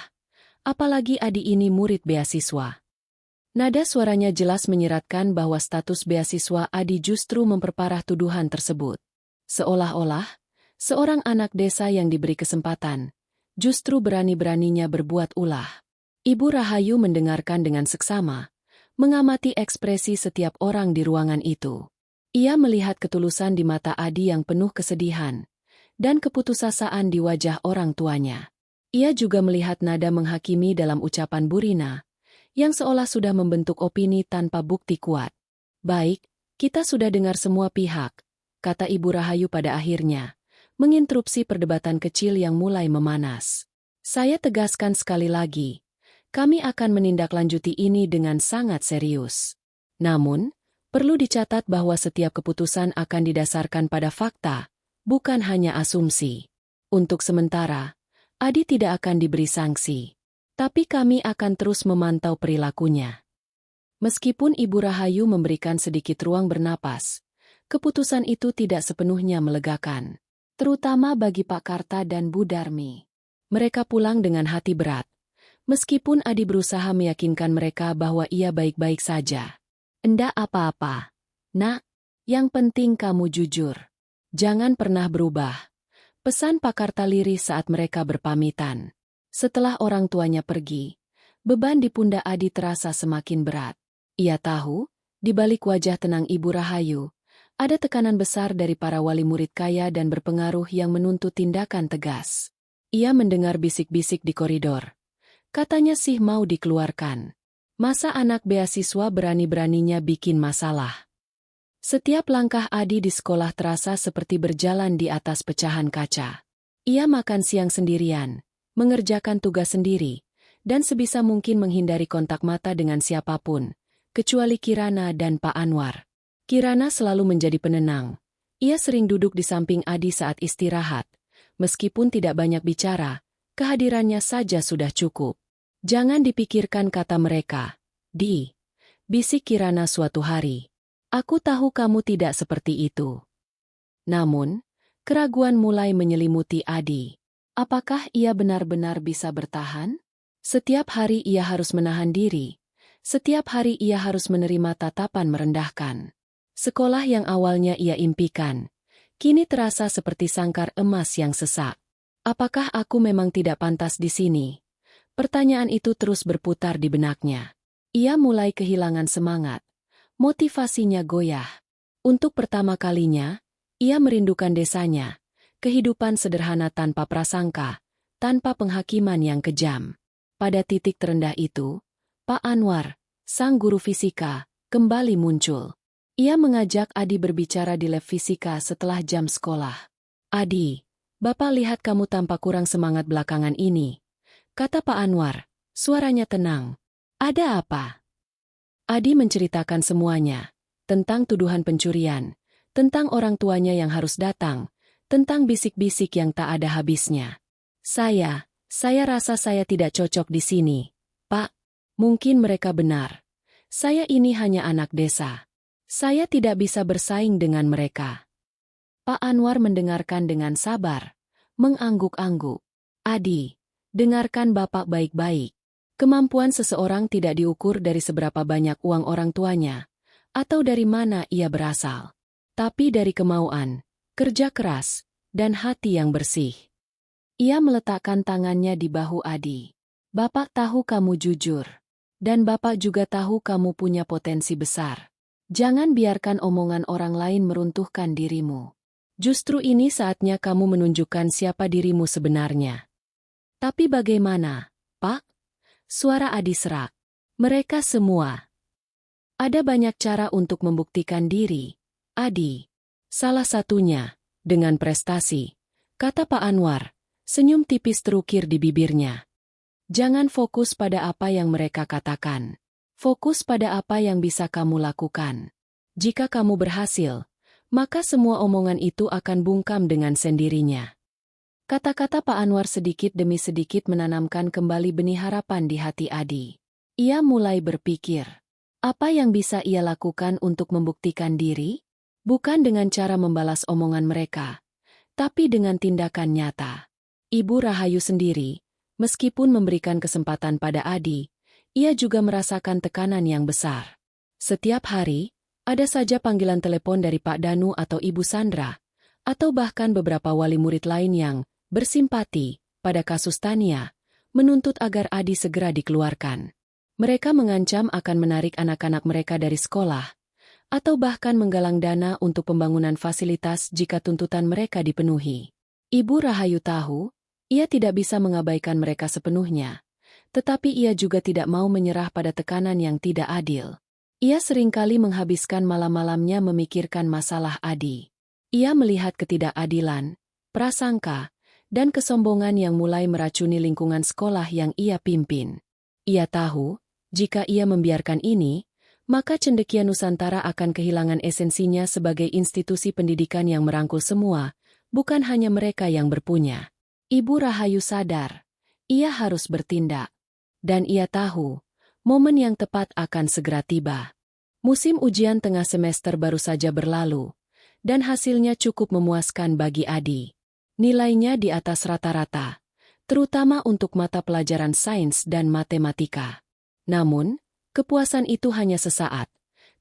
Apalagi Adi ini murid beasiswa." Nada suaranya jelas menyiratkan bahwa status beasiswa Adi justru memperparah tuduhan tersebut. Seolah-olah, Seorang anak desa yang diberi kesempatan, justru berani-beraninya berbuat ulah. Ibu Rahayu mendengarkan dengan seksama, mengamati ekspresi setiap orang di ruangan itu. Ia melihat ketulusan di mata Adi yang penuh kesedihan, dan keputusasaan di wajah orang tuanya. Ia juga melihat nada menghakimi dalam ucapan Bu Rina, yang seolah sudah membentuk opini tanpa bukti kuat. Baik, kita sudah dengar semua pihak, kata Ibu Rahayu pada akhirnya, menginterupsi perdebatan kecil yang mulai memanas. Saya tegaskan sekali lagi, kami akan menindaklanjuti ini dengan sangat serius. Namun, perlu dicatat bahwa setiap keputusan akan didasarkan pada fakta, bukan hanya asumsi. Untuk sementara, Adi tidak akan diberi sanksi. Tapi kami akan terus memantau perilakunya. Meskipun Ibu Rahayu memberikan sedikit ruang bernapas, keputusan itu tidak sepenuhnya melegakan. Terutama bagi Pak Karta dan Bu Darmi. Mereka pulang dengan hati berat. Meskipun Adi berusaha meyakinkan mereka bahwa ia baik-baik saja. Enggak apa-apa. Nak, yang penting kamu jujur. Jangan pernah berubah. Pesan Pak Karta lirih saat mereka berpamitan. Setelah orang tuanya pergi, beban di pundak Adi terasa semakin berat. Ia tahu, di balik wajah tenang Ibu Rahayu, ada tekanan besar dari para wali murid kaya dan berpengaruh yang menuntut tindakan tegas. Ia mendengar bisik-bisik di koridor. Katanya sih mau dikeluarkan. Masa anak beasiswa berani-beraninya bikin masalah? Setiap langkah Adi di sekolah terasa seperti berjalan di atas pecahan kaca. Ia makan siang sendirian, mengerjakan tugas sendiri, dan sebisa mungkin menghindari kontak mata dengan siapapun, kecuali Kirana dan Pak Anwar. Kirana selalu menjadi penenang. Ia sering duduk di samping Adi saat istirahat. Meskipun tidak banyak bicara, kehadirannya saja sudah cukup. Jangan dipikirkan kata mereka. Bisik Kirana suatu hari. Aku tahu kamu tidak seperti itu. Namun, keraguan mulai menyelimuti Adi. Apakah ia benar-benar bisa bertahan? Setiap hari ia harus menahan diri. Setiap hari ia harus menerima tatapan merendahkan. Sekolah yang awalnya ia impikan, kini terasa seperti sangkar emas yang sesak. Apakah aku memang tidak pantas di sini? Pertanyaan itu terus berputar di benaknya. Ia mulai kehilangan semangat. Motivasinya goyah. Untuk pertama kalinya, ia merindukan desanya. Kehidupan sederhana tanpa prasangka, tanpa penghakiman yang kejam. Pada titik terendah itu, Pak Anwar, sang guru fisika, kembali muncul. Ia mengajak Adi berbicara di lab fisika setelah jam sekolah. Adi, Bapak lihat kamu tampak kurang semangat belakangan ini, kata Pak Anwar, suaranya tenang. Ada apa? Adi menceritakan semuanya, tentang tuduhan pencurian, tentang orang tuanya yang harus datang, tentang bisik-bisik yang tak ada habisnya. Saya rasa saya tidak cocok di sini, Pak. Mungkin mereka benar. Saya ini hanya anak desa. Saya tidak bisa bersaing dengan mereka. Pak Anwar mendengarkan dengan sabar, mengangguk-angguk. Adi, dengarkan Bapak baik-baik. Kemampuan seseorang tidak diukur dari seberapa banyak uang orang tuanya, atau dari mana ia berasal. Tapi dari kemauan, kerja keras, dan hati yang bersih. Ia meletakkan tangannya di bahu Adi. Bapak tahu kamu jujur. Dan Bapak juga tahu kamu punya potensi besar. Jangan biarkan omongan orang lain meruntuhkan dirimu. Justru ini saatnya kamu menunjukkan siapa dirimu sebenarnya. Tapi bagaimana, Pak? Suara Adi serak. Mereka semua. Ada banyak cara untuk membuktikan diri, Adi. Salah satunya, dengan prestasi, kata Pak Anwar, senyum tipis terukir di bibirnya. Jangan fokus pada apa yang mereka katakan. Fokus pada apa yang bisa kamu lakukan. Jika kamu berhasil, maka semua omongan itu akan bungkam dengan sendirinya. Kata-kata Pak Anwar sedikit demi sedikit menanamkan kembali benih harapan di hati Adi. Ia mulai berpikir, apa yang bisa ia lakukan untuk membuktikan diri? Bukan dengan cara membalas omongan mereka, tapi dengan tindakan nyata. Ibu Rahayu sendiri, meskipun memberikan kesempatan pada Adi, ia juga merasakan tekanan yang besar. Setiap hari, ada saja panggilan telepon dari Pak Danu atau Ibu Sandra, atau bahkan beberapa wali murid lain yang bersimpati pada kasus Tania, menuntut agar Adi segera dikeluarkan. Mereka mengancam akan menarik anak-anak mereka dari sekolah, atau bahkan menggalang dana untuk pembangunan fasilitas jika tuntutan mereka dipenuhi. Ibu Rahayu tahu, ia tidak bisa mengabaikan mereka sepenuhnya, tetapi ia juga tidak mau menyerah pada tekanan yang tidak adil. Ia seringkali menghabiskan malam-malamnya memikirkan masalah Adi. Ia melihat ketidakadilan, prasangka, dan kesombongan yang mulai meracuni lingkungan sekolah yang ia pimpin. Ia tahu, jika ia membiarkan ini, maka Cendekia Nusantara akan kehilangan esensinya sebagai institusi pendidikan yang merangkul semua, bukan hanya mereka yang berpunya. Ibu Rahayu sadar, ia harus bertindak. Dan ia tahu, momen yang tepat akan segera tiba. Musim ujian tengah semester baru saja berlalu, dan hasilnya cukup memuaskan bagi Adi. Nilainya di atas rata-rata, terutama untuk mata pelajaran sains dan matematika. Namun, kepuasan itu hanya sesaat,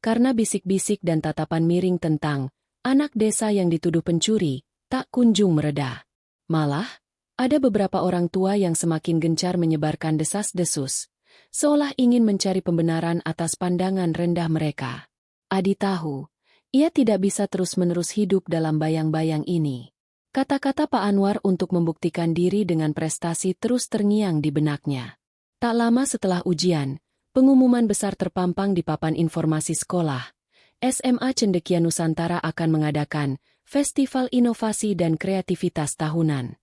karena bisik-bisik dan tatapan miring tentang anak desa yang dituduh pencuri tak kunjung mereda. Malah, ada beberapa orang tua yang semakin gencar menyebarkan desas-desus, seolah ingin mencari pembenaran atas pandangan rendah mereka. Adi tahu, ia tidak bisa terus-menerus hidup dalam bayang-bayang ini. Kata-kata Pak Anwar untuk membuktikan diri dengan prestasi terus terngiang di benaknya. Tak lama setelah ujian, pengumuman besar terpampang di papan informasi sekolah. SMA Cendekia Nusantara akan mengadakan Festival Inovasi dan Kreativitas Tahunan.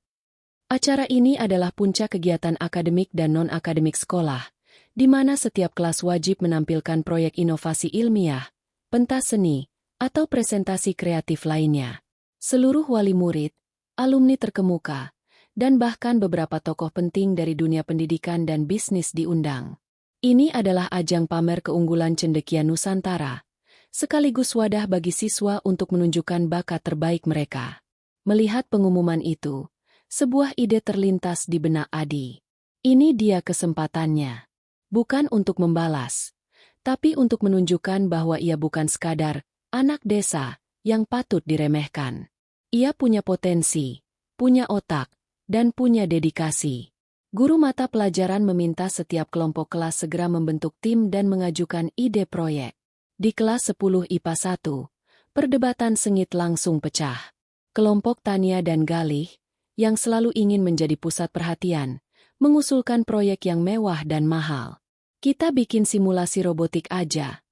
Acara ini adalah puncak kegiatan akademik dan non-akademik sekolah, di mana setiap kelas wajib menampilkan proyek inovasi ilmiah, pentas seni, atau presentasi kreatif lainnya. Seluruh wali murid, alumni terkemuka, dan bahkan beberapa tokoh penting dari dunia pendidikan dan bisnis diundang. Ini adalah ajang pamer keunggulan Cendekia Nusantara, sekaligus wadah bagi siswa untuk menunjukkan bakat terbaik mereka. Melihat pengumuman itu, sebuah ide terlintas di benak Adi. Ini dia kesempatannya. Bukan untuk membalas, tapi untuk menunjukkan bahwa ia bukan sekadar anak desa yang patut diremehkan. Ia punya potensi, punya otak, dan punya dedikasi. Guru mata pelajaran meminta setiap kelompok kelas segera membentuk tim dan mengajukan ide proyek. Di kelas 10 IPA 1, perdebatan sengit langsung pecah. Kelompok Tania dan Galih, yang selalu ingin menjadi pusat perhatian, mengusulkan proyek yang mewah dan mahal. Kita bikin simulasi robotik aja,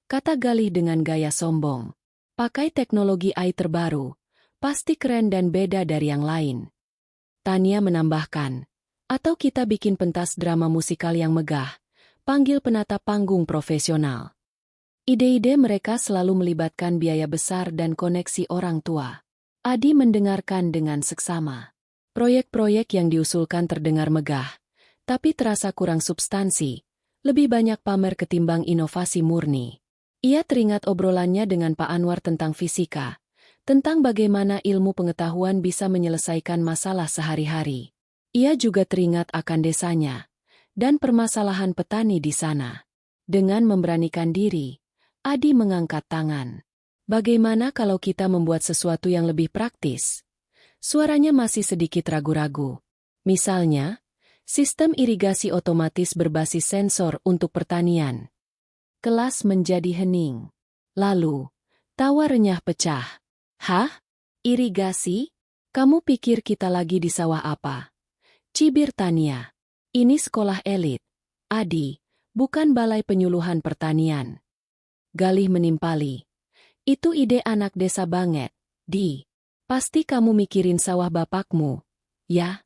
kata Galih dengan gaya sombong. Pakai teknologi AI terbaru, pasti keren dan beda dari yang lain. Tania menambahkan, atau kita bikin pentas drama musikal yang megah, panggil penata panggung profesional. Ide-ide mereka selalu melibatkan biaya besar dan koneksi orang tua. Adi mendengarkan dengan seksama. Proyek-proyek yang diusulkan terdengar megah, tapi terasa kurang substansi, lebih banyak pamer ketimbang inovasi murni. Ia teringat obrolannya dengan Pak Anwar tentang fisika, tentang bagaimana ilmu pengetahuan bisa menyelesaikan masalah sehari-hari. Ia juga teringat akan desanya, dan permasalahan petani di sana. Dengan memberanikan diri, Adi mengangkat tangan. Bagaimana kalau kita membuat sesuatu yang lebih praktis? Suaranya masih sedikit ragu-ragu. Misalnya, sistem irigasi otomatis berbasis sensor untuk pertanian. Kelas menjadi hening. Lalu, tawa renyah pecah. Hah? Irigasi? Kamu pikir kita lagi di sawah apa? Cibir Tania. Ini sekolah elit. Adi, bukan balai penyuluhan pertanian. Galih menimpali. Itu ide anak desa banget, Di. Pasti kamu mikirin sawah bapakmu, ya?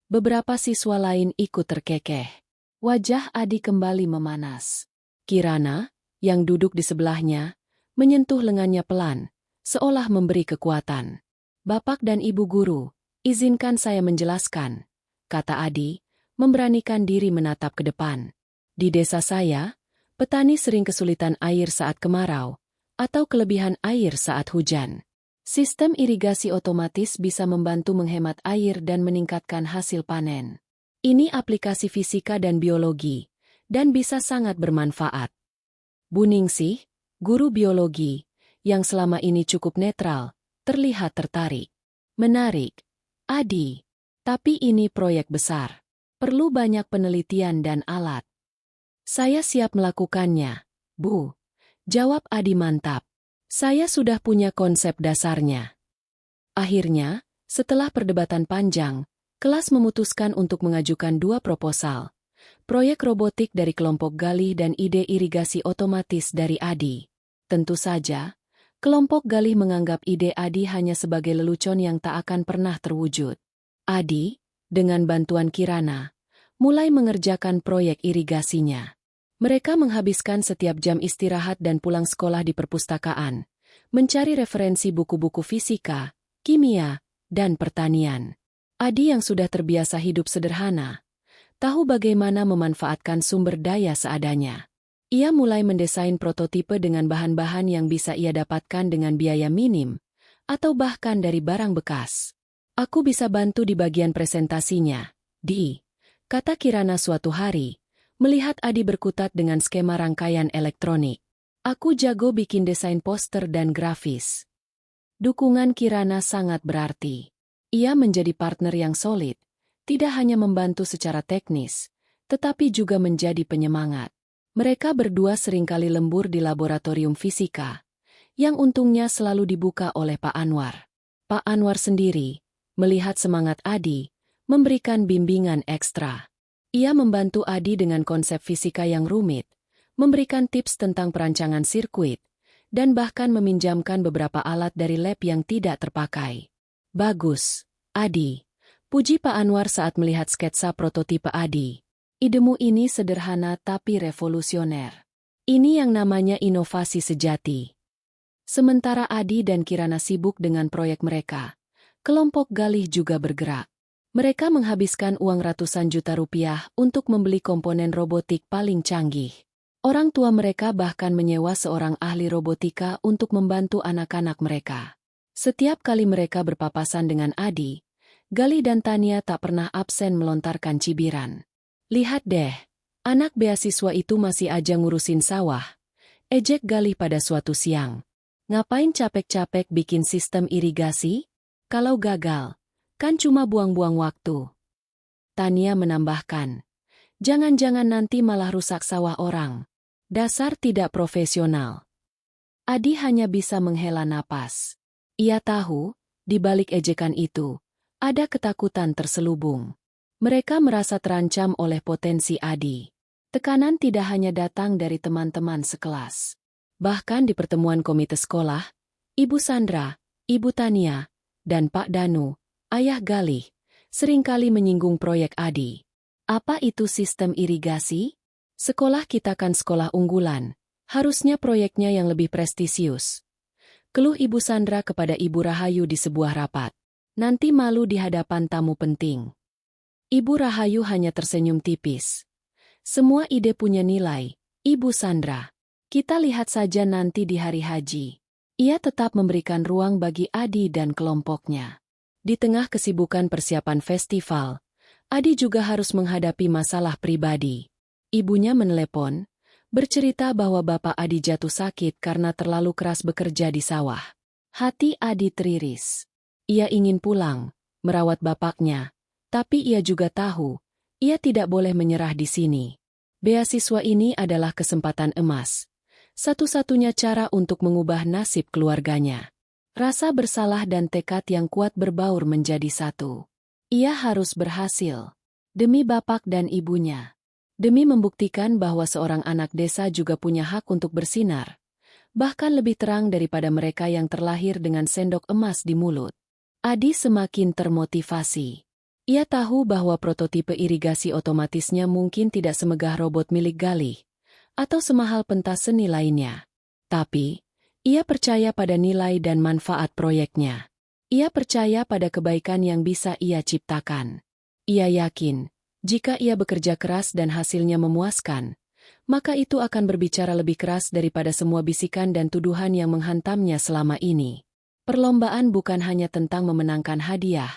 Beberapa siswa lain ikut terkekeh. Wajah Adi kembali memanas. Kirana, yang duduk di sebelahnya, menyentuh lengannya pelan, seolah memberi kekuatan. Bapak dan Ibu Guru, izinkan saya menjelaskan, kata Adi, memberanikan diri menatap ke depan. Di desa saya, petani sering kesulitan air saat kemarau, atau kelebihan air saat hujan. Sistem irigasi otomatis bisa membantu menghemat air dan meningkatkan hasil panen. Ini aplikasi fisika dan biologi, dan bisa sangat bermanfaat. Bu Ningsih, guru biologi, yang selama ini cukup netral, terlihat tertarik. Menarik, Adi. Tapi ini proyek besar. Perlu banyak penelitian dan alat. Saya siap melakukannya, Bu. Jawab Adi mantap. Saya sudah punya konsep dasarnya. Akhirnya, setelah perdebatan panjang, kelas memutuskan untuk mengajukan dua proposal. Proyek robotik dari kelompok Galih dan ide irigasi otomatis dari Adi. Tentu saja, kelompok Galih menganggap ide Adi hanya sebagai lelucon yang tak akan pernah terwujud. Adi, dengan bantuan Kirana, mulai mengerjakan proyek irigasinya. Mereka menghabiskan setiap jam istirahat dan pulang sekolah di perpustakaan, mencari referensi buku-buku fisika, kimia, dan pertanian. Adi yang sudah terbiasa hidup sederhana, tahu bagaimana memanfaatkan sumber daya seadanya. Ia mulai mendesain prototipe dengan bahan-bahan yang bisa ia dapatkan dengan biaya minim, atau bahkan dari barang bekas. Aku bisa bantu di bagian presentasinya, Di, kata Kirana suatu hari, melihat Adi berkutat dengan skema rangkaian elektronik. Aku jago bikin desain poster dan grafis. Dukungan Kirana sangat berarti. Ia menjadi partner yang solid, tidak hanya membantu secara teknis, tetapi juga menjadi penyemangat. Mereka berdua seringkali lembur di laboratorium fisika, yang untungnya selalu dibuka oleh Pak Anwar. Pak Anwar sendiri, melihat semangat Adi, memberikan bimbingan ekstra. Ia membantu Adi dengan konsep fisika yang rumit, memberikan tips tentang perancangan sirkuit, dan bahkan meminjamkan beberapa alat dari lab yang tidak terpakai. Bagus, Adi. Puji Pak Anwar saat melihat sketsa prototipe Adi. Idemu ini sederhana tapi revolusioner. Ini yang namanya inovasi sejati. Sementara Adi dan Kirana sibuk dengan proyek mereka, kelompok Galih juga bergerak. Mereka menghabiskan uang ratusan juta rupiah untuk membeli komponen robotik paling canggih. Orang tua mereka bahkan menyewa seorang ahli robotika untuk membantu anak-anak mereka. Setiap kali mereka berpapasan dengan Adi, Galih dan Tania tak pernah absen melontarkan cibiran. Lihat deh, anak beasiswa itu masih aja ngurusin sawah. Ejek Galih pada suatu siang. Ngapain capek-capek bikin sistem irigasi? Kalau gagal, kan cuma buang-buang waktu. Tania menambahkan, jangan-jangan nanti malah rusak sawah orang. Dasar tidak profesional. Adi hanya bisa menghela napas. Ia tahu, di balik ejekan itu, ada ketakutan terselubung. Mereka merasa terancam oleh potensi Adi. Tekanan tidak hanya datang dari teman-teman sekelas. Bahkan di pertemuan komite sekolah, Ibu Sandra, Ibu Tania, dan Pak Danu, ayah Galih, seringkali menyinggung proyek Adi. Apa itu sistem irigasi? Sekolah kita kan sekolah unggulan, harusnya proyeknya yang lebih prestisius. Keluh Ibu Sandra kepada Ibu Rahayu di sebuah rapat. Nanti malu di hadapan tamu penting. Ibu Rahayu hanya tersenyum tipis. Semua ide punya nilai, Ibu Sandra. Kita lihat saja nanti di hari haji. Ia tetap memberikan ruang bagi Adi dan kelompoknya. Di tengah kesibukan persiapan festival, Adi juga harus menghadapi masalah pribadi. Ibunya menelepon, bercerita bahwa bapak Adi jatuh sakit karena terlalu keras bekerja di sawah. Hati Adi teriris. Ia ingin pulang, merawat bapaknya, tapi ia juga tahu, ia tidak boleh menyerah di sini. Beasiswa ini adalah kesempatan emas. Satu-satunya cara untuk mengubah nasib keluarganya. Rasa bersalah dan tekad yang kuat berbaur menjadi satu. Ia harus berhasil. Demi bapak dan ibunya. Demi membuktikan bahwa seorang anak desa juga punya hak untuk bersinar. Bahkan lebih terang daripada mereka yang terlahir dengan sendok emas di mulut. Adi semakin termotivasi. Ia tahu bahwa prototipe irigasi otomatisnya mungkin tidak semegah robot milik Galih, atau semahal pentas seni lainnya. Tapi, ia percaya pada nilai dan manfaat proyeknya. Ia percaya pada kebaikan yang bisa ia ciptakan. Ia yakin, jika ia bekerja keras dan hasilnya memuaskan, maka itu akan berbicara lebih keras daripada semua bisikan dan tuduhan yang menghantamnya selama ini. Perlombaan bukan hanya tentang memenangkan hadiah,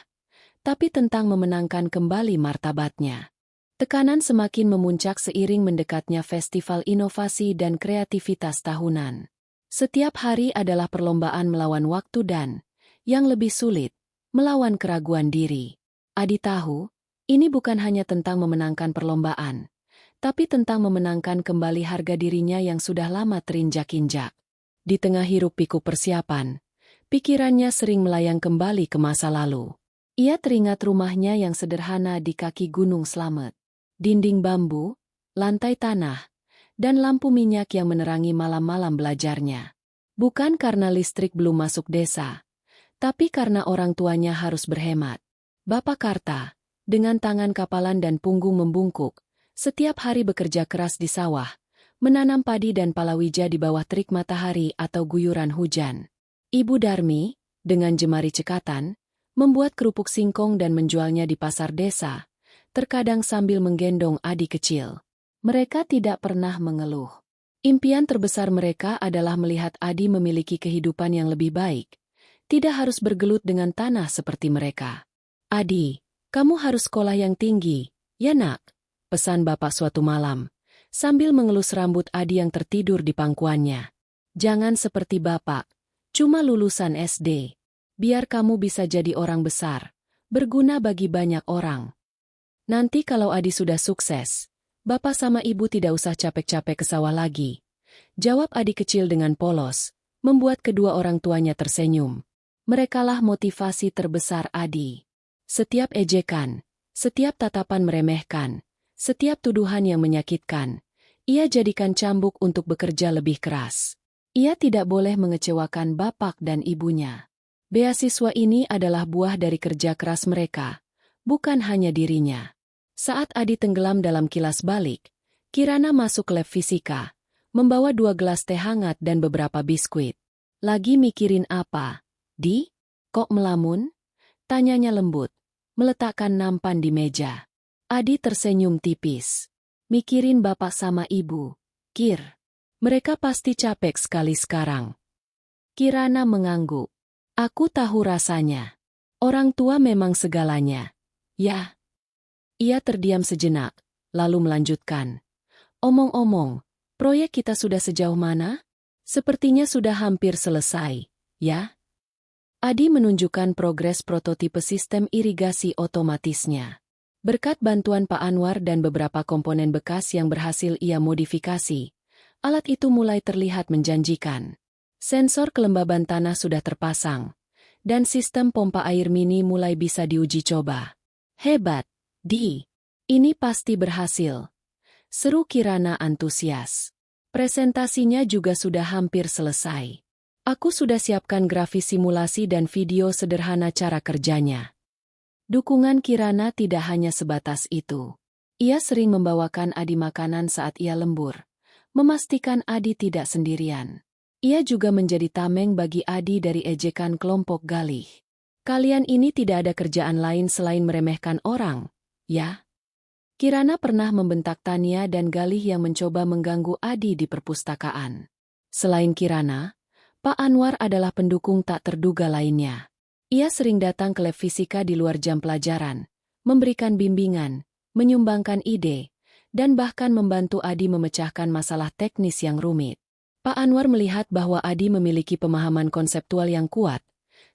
tapi tentang memenangkan kembali martabatnya. Tekanan semakin memuncak seiring mendekatnya Festival Inovasi dan Kreativitas Tahunan. Setiap hari adalah perlombaan melawan waktu dan, yang lebih sulit, melawan keraguan diri. Adi tahu, ini bukan hanya tentang memenangkan perlombaan, tapi tentang memenangkan kembali harga dirinya yang sudah lama terinjak-injak. Di tengah hiruk-pikuk persiapan, pikirannya sering melayang kembali ke masa lalu. Ia teringat rumahnya yang sederhana di kaki Gunung Slamet. Dinding bambu, lantai tanah, dan lampu minyak yang menerangi malam-malam belajarnya. Bukan karena listrik belum masuk desa, tapi karena orang tuanya harus berhemat. Bapak Karta, dengan tangan kapalan dan punggung membungkuk, setiap hari bekerja keras di sawah, menanam padi dan palawija di bawah terik matahari atau guyuran hujan. Ibu Darmi, dengan jemari cekatan, membuat kerupuk singkong dan menjualnya di pasar desa, terkadang sambil menggendong adik kecil. Mereka tidak pernah mengeluh. Impian terbesar mereka adalah melihat Adi memiliki kehidupan yang lebih baik, tidak harus bergelut dengan tanah seperti mereka. Adi, kamu harus sekolah yang tinggi, ya nak? Pesan bapak suatu malam, sambil mengelus rambut Adi yang tertidur di pangkuannya. Jangan seperti bapak, cuma lulusan SD. Biar kamu bisa jadi orang besar, berguna bagi banyak orang. Nanti kalau Adi sudah sukses, bapak sama ibu tidak usah capek-capek ke sawah lagi. Jawab Adi kecil dengan polos, membuat kedua orang tuanya tersenyum. Merekalah motivasi terbesar Adi. Setiap ejekan, setiap tatapan meremehkan, setiap tuduhan yang menyakitkan, ia jadikan cambuk untuk bekerja lebih keras. Ia tidak boleh mengecewakan bapak dan ibunya. Beasiswa ini adalah buah dari kerja keras mereka, bukan hanya dirinya. Saat Adi tenggelam dalam kilas balik, Kirana masuk ke lab fisika, membawa 2 gelas teh hangat dan beberapa biskuit. Lagi mikirin apa, Di? Kok melamun? Tanyanya lembut, meletakkan nampan di meja. Adi tersenyum tipis. Mikirin bapak sama ibu, Kir. Mereka pasti capek sekali sekarang. Kirana mengangguk. Aku tahu rasanya. Orang tua memang segalanya. Ya. Ia terdiam sejenak, lalu melanjutkan. Omong-omong, proyek kita sudah sejauh mana? Sepertinya sudah hampir selesai, ya? Adi menunjukkan progres prototipe sistem irigasi otomatisnya. Berkat bantuan Pak Anwar dan beberapa komponen bekas yang berhasil ia modifikasi, alat itu mulai terlihat menjanjikan. Sensor kelembaban tanah sudah terpasang, dan sistem pompa air mini mulai bisa diuji coba. Hebat, Di. Ini pasti berhasil. Seru Kirana antusias. Presentasinya juga sudah hampir selesai. Aku sudah siapkan grafis simulasi dan video sederhana cara kerjanya. Dukungan Kirana tidak hanya sebatas itu. Ia sering membawakan Adi makanan saat ia lembur, memastikan Adi tidak sendirian. Ia juga menjadi tameng bagi Adi dari ejekan kelompok Galih. Kalian ini tidak ada kerjaan lain selain meremehkan orang, ya? Kirana pernah membentak Tania dan Galih yang mencoba mengganggu Adi di perpustakaan. Selain Kirana, Pak Anwar adalah pendukung tak terduga lainnya. Ia sering datang ke lab fisika di luar jam pelajaran, memberikan bimbingan, menyumbangkan ide, dan bahkan membantu Adi memecahkan masalah teknis yang rumit. Pak Anwar melihat bahwa Adi memiliki pemahaman konseptual yang kuat,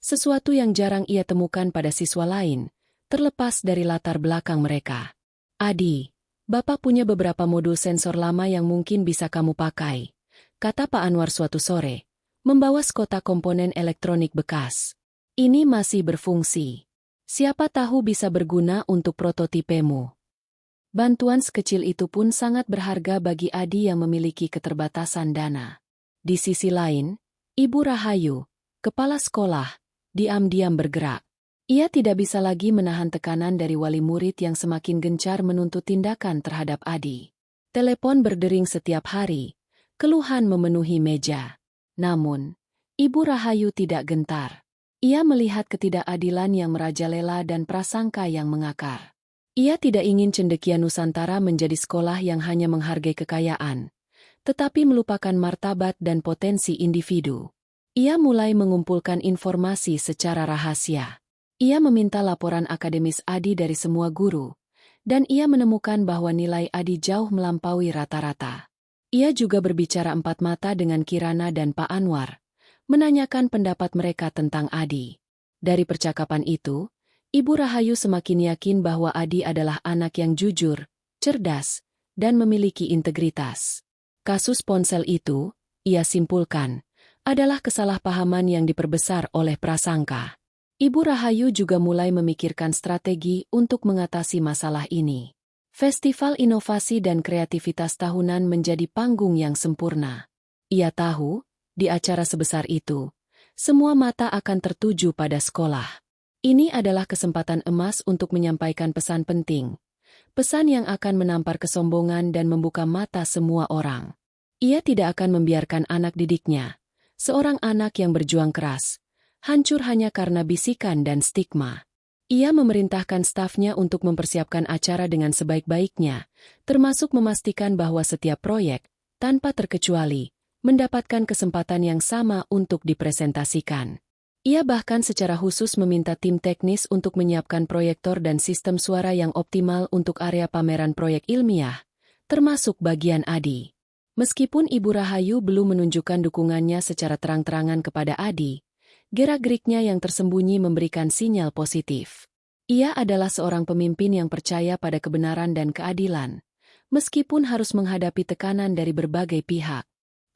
sesuatu yang jarang ia temukan pada siswa lain, terlepas dari latar belakang mereka. Adi, Bapak punya beberapa modul sensor lama yang mungkin bisa kamu pakai, kata Pak Anwar suatu sore, membawa sekotak komponen elektronik bekas. Ini masih berfungsi. Siapa tahu bisa berguna untuk prototipemu. Bantuan sekecil itu pun sangat berharga bagi Adi yang memiliki keterbatasan dana. Di sisi lain, Ibu Rahayu, kepala sekolah, diam-diam bergerak. Ia tidak bisa lagi menahan tekanan dari wali murid yang semakin gencar menuntut tindakan terhadap Adi. Telepon berdering setiap hari, keluhan memenuhi meja. Namun, Ibu Rahayu tidak gentar. Ia melihat ketidakadilan yang merajalela dan prasangka yang mengakar. Ia tidak ingin cendekia Nusantara menjadi sekolah yang hanya menghargai kekayaan, tetapi melupakan martabat dan potensi individu. Ia mulai mengumpulkan informasi secara rahasia. Ia meminta laporan akademis Adi dari semua guru, dan ia menemukan bahwa nilai Adi jauh melampaui rata-rata. Ia juga berbicara empat mata dengan Kirana dan Pak Anwar, menanyakan pendapat mereka tentang Adi. Dari percakapan itu, Ibu Rahayu semakin yakin bahwa Adi adalah anak yang jujur, cerdas, dan memiliki integritas. Kasus ponsel itu, ia simpulkan, adalah kesalahpahaman yang diperbesar oleh prasangka. Ibu Rahayu juga mulai memikirkan strategi untuk mengatasi masalah ini. Festival Inovasi dan Kreativitas Tahunan menjadi panggung yang sempurna. Ia tahu, di acara sebesar itu, semua mata akan tertuju pada sekolah. Ini adalah kesempatan emas untuk menyampaikan pesan penting. Pesan yang akan menampar kesombongan dan membuka mata semua orang. Ia tidak akan membiarkan anak didiknya, seorang anak yang berjuang keras, hancur hanya karena bisikan dan stigma. Ia memerintahkan stafnya untuk mempersiapkan acara dengan sebaik-baiknya, termasuk memastikan bahwa setiap proyek, tanpa terkecuali, mendapatkan kesempatan yang sama untuk dipresentasikan. Ia bahkan secara khusus meminta tim teknis untuk menyiapkan proyektor dan sistem suara yang optimal untuk area pameran proyek ilmiah, termasuk bagian Adi. Meskipun Ibu Rahayu belum menunjukkan dukungannya secara terang-terangan kepada Adi, gerak-geriknya yang tersembunyi memberikan sinyal positif. Ia adalah seorang pemimpin yang percaya pada kebenaran dan keadilan, meskipun harus menghadapi tekanan dari berbagai pihak.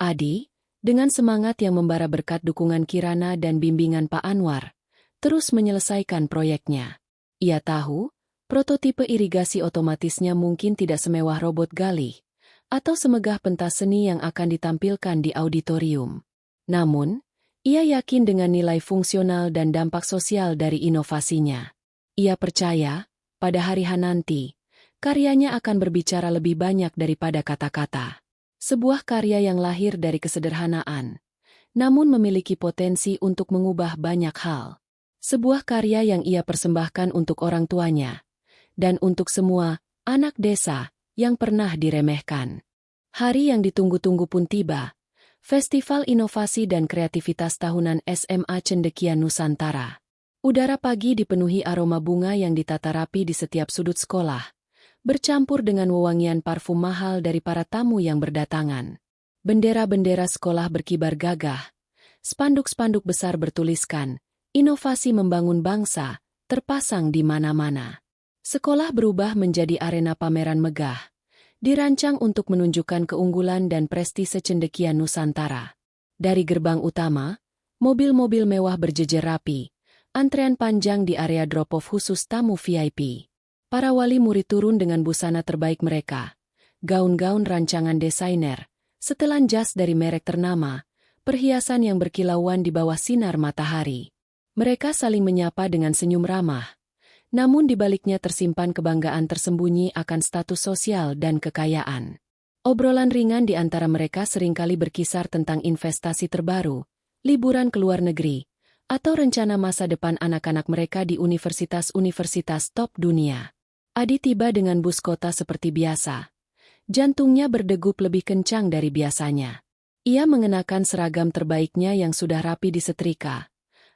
Adi, dengan semangat yang membara berkat dukungan Kirana dan bimbingan Pak Anwar, terus menyelesaikan proyeknya. Ia tahu, prototipe irigasi otomatisnya mungkin tidak semewah robot gali, atau semegah pentas seni yang akan ditampilkan di auditorium. Namun, ia yakin dengan nilai fungsional dan dampak sosial dari inovasinya. Ia percaya, pada hari H nanti, karyanya akan berbicara lebih banyak daripada kata-kata. Sebuah karya yang lahir dari kesederhanaan, namun memiliki potensi untuk mengubah banyak hal. Sebuah karya yang ia persembahkan untuk orang tuanya, dan untuk semua anak desa yang pernah diremehkan. Hari yang ditunggu-tunggu pun tiba. Festival Inovasi dan Kreativitas Tahunan SMA Cendekian Nusantara. Udara pagi dipenuhi aroma bunga yang ditata rapi di setiap sudut sekolah, bercampur dengan wewangian parfum mahal dari para tamu yang berdatangan. Bendera-bendera sekolah berkibar gagah. Spanduk-spanduk besar bertuliskan, "Inovasi membangun bangsa," terpasang di mana-mana. Sekolah berubah menjadi arena pameran megah, dirancang untuk menunjukkan keunggulan dan prestise cendekian Nusantara. Dari gerbang utama, mobil-mobil mewah berjejer rapi, antrean panjang di area drop-off khusus tamu VIP. Para wali murid turun dengan busana terbaik mereka, gaun-gaun rancangan desainer, setelan jas dari merek ternama, perhiasan yang berkilauan di bawah sinar matahari. Mereka saling menyapa dengan senyum ramah. Namun di baliknya tersimpan kebanggaan tersembunyi akan status sosial dan kekayaan. Obrolan ringan di antara mereka seringkali berkisar tentang investasi terbaru, liburan ke luar negeri, atau rencana masa depan anak-anak mereka di universitas-universitas top dunia. Adi tiba dengan bus kota seperti biasa. Jantungnya berdegup lebih kencang dari biasanya. Ia mengenakan seragam terbaiknya yang sudah rapi disetrika.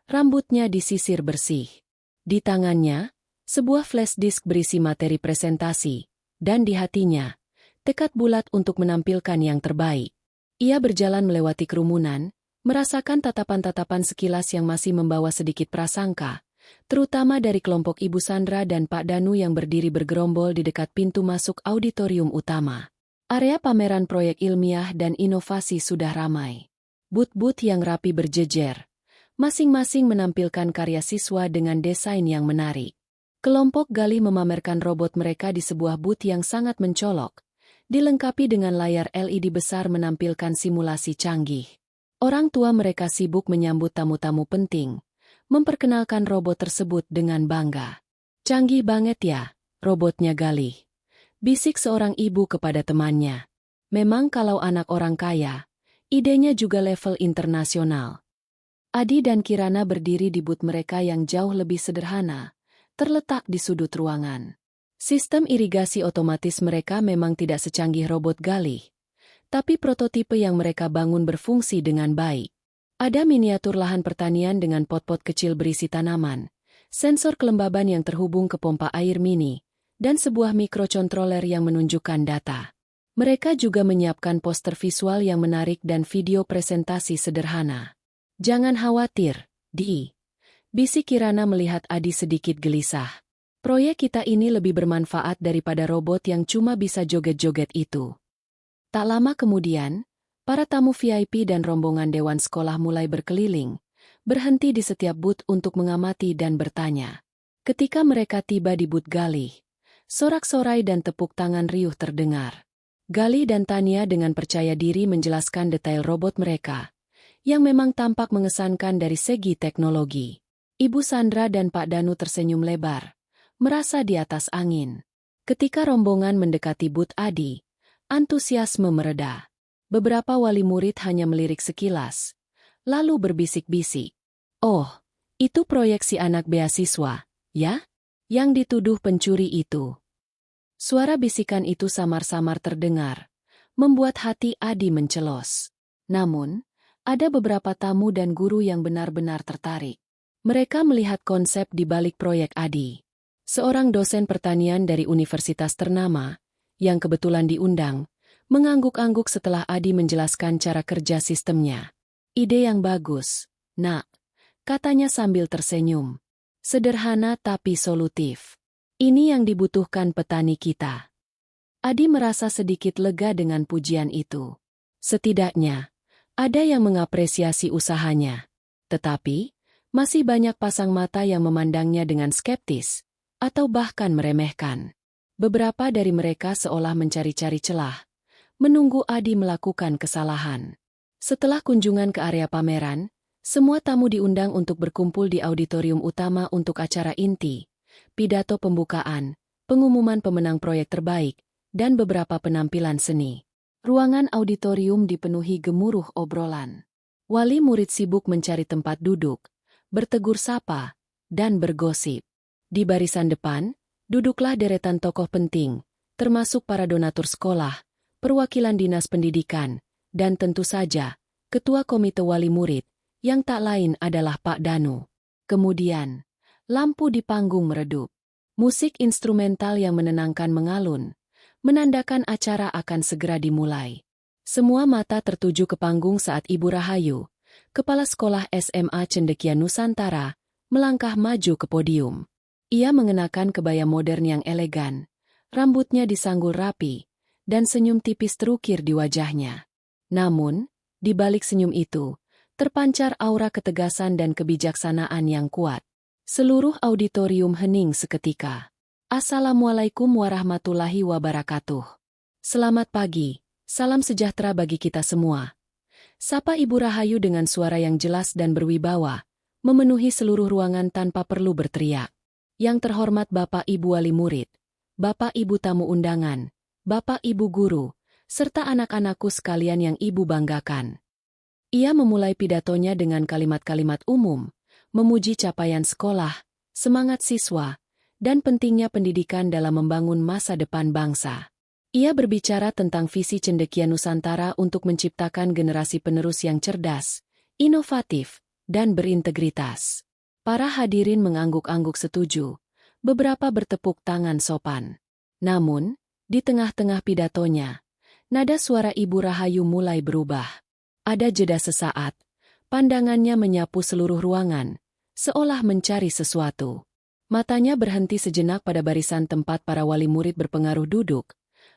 Rambutnya disisir bersih. Di tangannya, sebuah flash disk berisi materi presentasi, dan di hatinya, tekad bulat untuk menampilkan yang terbaik. Ia berjalan melewati kerumunan, merasakan tatapan-tatapan sekilas yang masih membawa sedikit prasangka, terutama dari kelompok Ibu Sandra dan Pak Danu yang berdiri bergerombol di dekat pintu masuk auditorium utama. Area pameran proyek ilmiah dan inovasi sudah ramai. Booth-booth yang rapi berjejer, masing-masing menampilkan karya siswa dengan desain yang menarik. Kelompok gali memamerkan robot mereka di sebuah booth yang sangat mencolok, dilengkapi dengan layar LED besar menampilkan simulasi canggih. Orang tua mereka sibuk menyambut tamu-tamu penting, memperkenalkan robot tersebut dengan bangga. "Canggih banget ya, robotnya Galih," bisik seorang ibu kepada temannya. Memang kalau anak orang kaya, idenya juga level internasional. Adi dan Kirana berdiri di booth mereka yang jauh lebih sederhana, terletak di sudut ruangan. Sistem irigasi otomatis mereka memang tidak secanggih robot Galih, tapi prototipe yang mereka bangun berfungsi dengan baik. Ada miniatur lahan pertanian dengan pot-pot kecil berisi tanaman, sensor kelembaban yang terhubung ke pompa air mini, dan sebuah mikrocontroller yang menunjukkan data. Mereka juga menyiapkan poster visual yang menarik dan video presentasi sederhana. "Jangan khawatir, Di. Bisik Kirana melihat Adi sedikit gelisah. Proyek kita ini lebih bermanfaat daripada robot yang cuma bisa joget-joget itu. Tak lama kemudian, para tamu VIP dan rombongan dewan sekolah mulai berkeliling, berhenti di setiap booth untuk mengamati dan bertanya. Ketika mereka tiba di booth Galih, sorak-sorai dan tepuk tangan riuh terdengar. Galih dan Tania dengan percaya diri menjelaskan detail robot mereka, yang memang tampak mengesankan dari segi teknologi. Ibu Sandra dan Pak Danu tersenyum lebar, merasa di atas angin. Ketika rombongan mendekati booth Adi, antusiasme mereda. Beberapa wali murid hanya melirik sekilas, lalu berbisik-bisik. Oh, itu proyek si anak beasiswa, ya? Yang dituduh pencuri itu. Suara bisikan itu samar-samar terdengar, membuat hati Adi mencelos. Namun, ada beberapa tamu dan guru yang benar-benar tertarik. Mereka melihat konsep di balik proyek Adi. Seorang dosen pertanian dari universitas ternama, yang kebetulan diundang, mengangguk-angguk setelah Adi menjelaskan cara kerja sistemnya. Ide yang bagus, Nak, katanya sambil tersenyum. Sederhana tapi solutif. Ini yang dibutuhkan petani kita. Adi merasa sedikit lega dengan pujian itu. Setidaknya, ada yang mengapresiasi usahanya. Tetapi, masih banyak pasang mata yang memandangnya dengan skeptis, atau bahkan meremehkan. Beberapa dari mereka seolah mencari-cari celah, menunggu Adi melakukan kesalahan. Setelah kunjungan ke area pameran, semua tamu diundang untuk berkumpul di auditorium utama untuk acara inti, pidato pembukaan, pengumuman pemenang proyek terbaik, dan beberapa penampilan seni. Ruangan auditorium dipenuhi gemuruh obrolan. Wali murid sibuk mencari tempat duduk, bertegur sapa, dan bergosip. Di barisan depan, duduklah deretan tokoh penting, termasuk para donatur sekolah, perwakilan dinas pendidikan, dan tentu saja, ketua komite wali murid, yang tak lain adalah Pak Danu. Kemudian, lampu di panggung meredup. Musik instrumental yang menenangkan mengalun, menandakan acara akan segera dimulai. Semua mata tertuju ke panggung saat Ibu Rahayu, Kepala Sekolah SMA Cendekia Nusantara, melangkah maju ke podium. Ia mengenakan kebaya modern yang elegan, rambutnya disanggul rapi, dan senyum tipis terukir di wajahnya. Namun, di balik senyum itu, terpancar aura ketegasan dan kebijaksanaan yang kuat. Seluruh auditorium hening seketika. Assalamualaikum warahmatullahi wabarakatuh. Selamat pagi, salam sejahtera bagi kita semua. Sapa Ibu Rahayu dengan suara yang jelas dan berwibawa, memenuhi seluruh ruangan tanpa perlu berteriak. Yang terhormat Bapak Ibu Wali Murid, Bapak Ibu tamu undangan, Bapak Ibu guru, serta anak-anakku sekalian yang Ibu banggakan. Ia memulai pidatonya dengan kalimat-kalimat umum, memuji capaian sekolah, semangat siswa, dan pentingnya pendidikan dalam membangun masa depan bangsa. Ia berbicara tentang visi Cendekia Nusantara untuk menciptakan generasi penerus yang cerdas, inovatif, dan berintegritas. Para hadirin mengangguk-angguk setuju, beberapa bertepuk tangan sopan. Namun, di tengah-tengah pidatonya, nada suara Ibu Rahayu mulai berubah. Ada jeda sesaat, pandangannya menyapu seluruh ruangan, seolah mencari sesuatu. Matanya berhenti sejenak pada barisan tempat para wali murid berpengaruh duduk,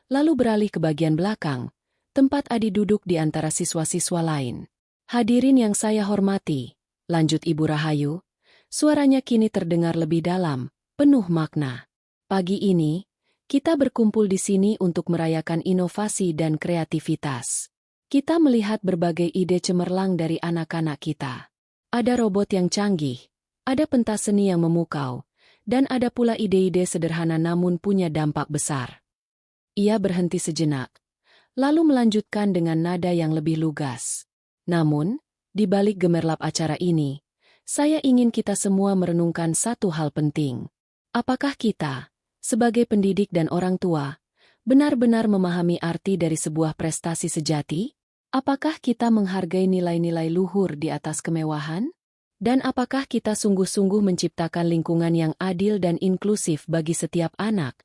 lalu beralih ke bagian belakang, tempat Adi duduk di antara siswa-siswa lain. Hadirin yang saya hormati, lanjut Ibu Rahayu, suaranya kini terdengar lebih dalam, penuh makna. Pagi ini, kita berkumpul di sini untuk merayakan inovasi dan kreativitas. Kita melihat berbagai ide cemerlang dari anak-anak kita. Ada robot yang canggih, ada pentas seni yang memukau, dan ada pula ide-ide sederhana namun punya dampak besar. Ia berhenti sejenak, lalu melanjutkan dengan nada yang lebih lugas. Namun, di balik gemerlap acara ini, saya ingin kita semua merenungkan satu hal penting. Apakah kita, sebagai pendidik dan orang tua, benar-benar memahami arti dari sebuah prestasi sejati? Apakah kita menghargai nilai-nilai luhur di atas kemewahan? Dan apakah kita sungguh-sungguh menciptakan lingkungan yang adil dan inklusif bagi setiap anak?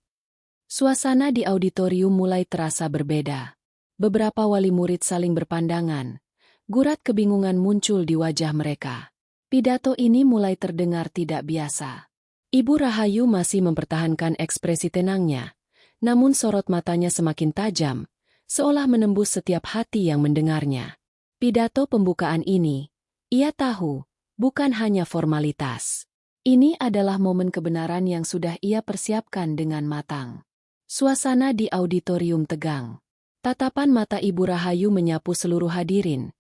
Suasana di auditorium mulai terasa berbeda. Beberapa wali murid saling berpandangan. Gurat kebingungan muncul di wajah mereka. Pidato ini mulai terdengar tidak biasa. Ibu Rahayu masih mempertahankan ekspresi tenangnya, namun sorot matanya semakin tajam, seolah menembus setiap hati yang mendengarnya. Pidato pembukaan ini, ia tahu, bukan hanya formalitas. Ini adalah momen kebenaran yang sudah ia persiapkan dengan matang. Suasana di auditorium tegang. Tatapan mata Ibu Rahayu menyapu seluruh hadirin,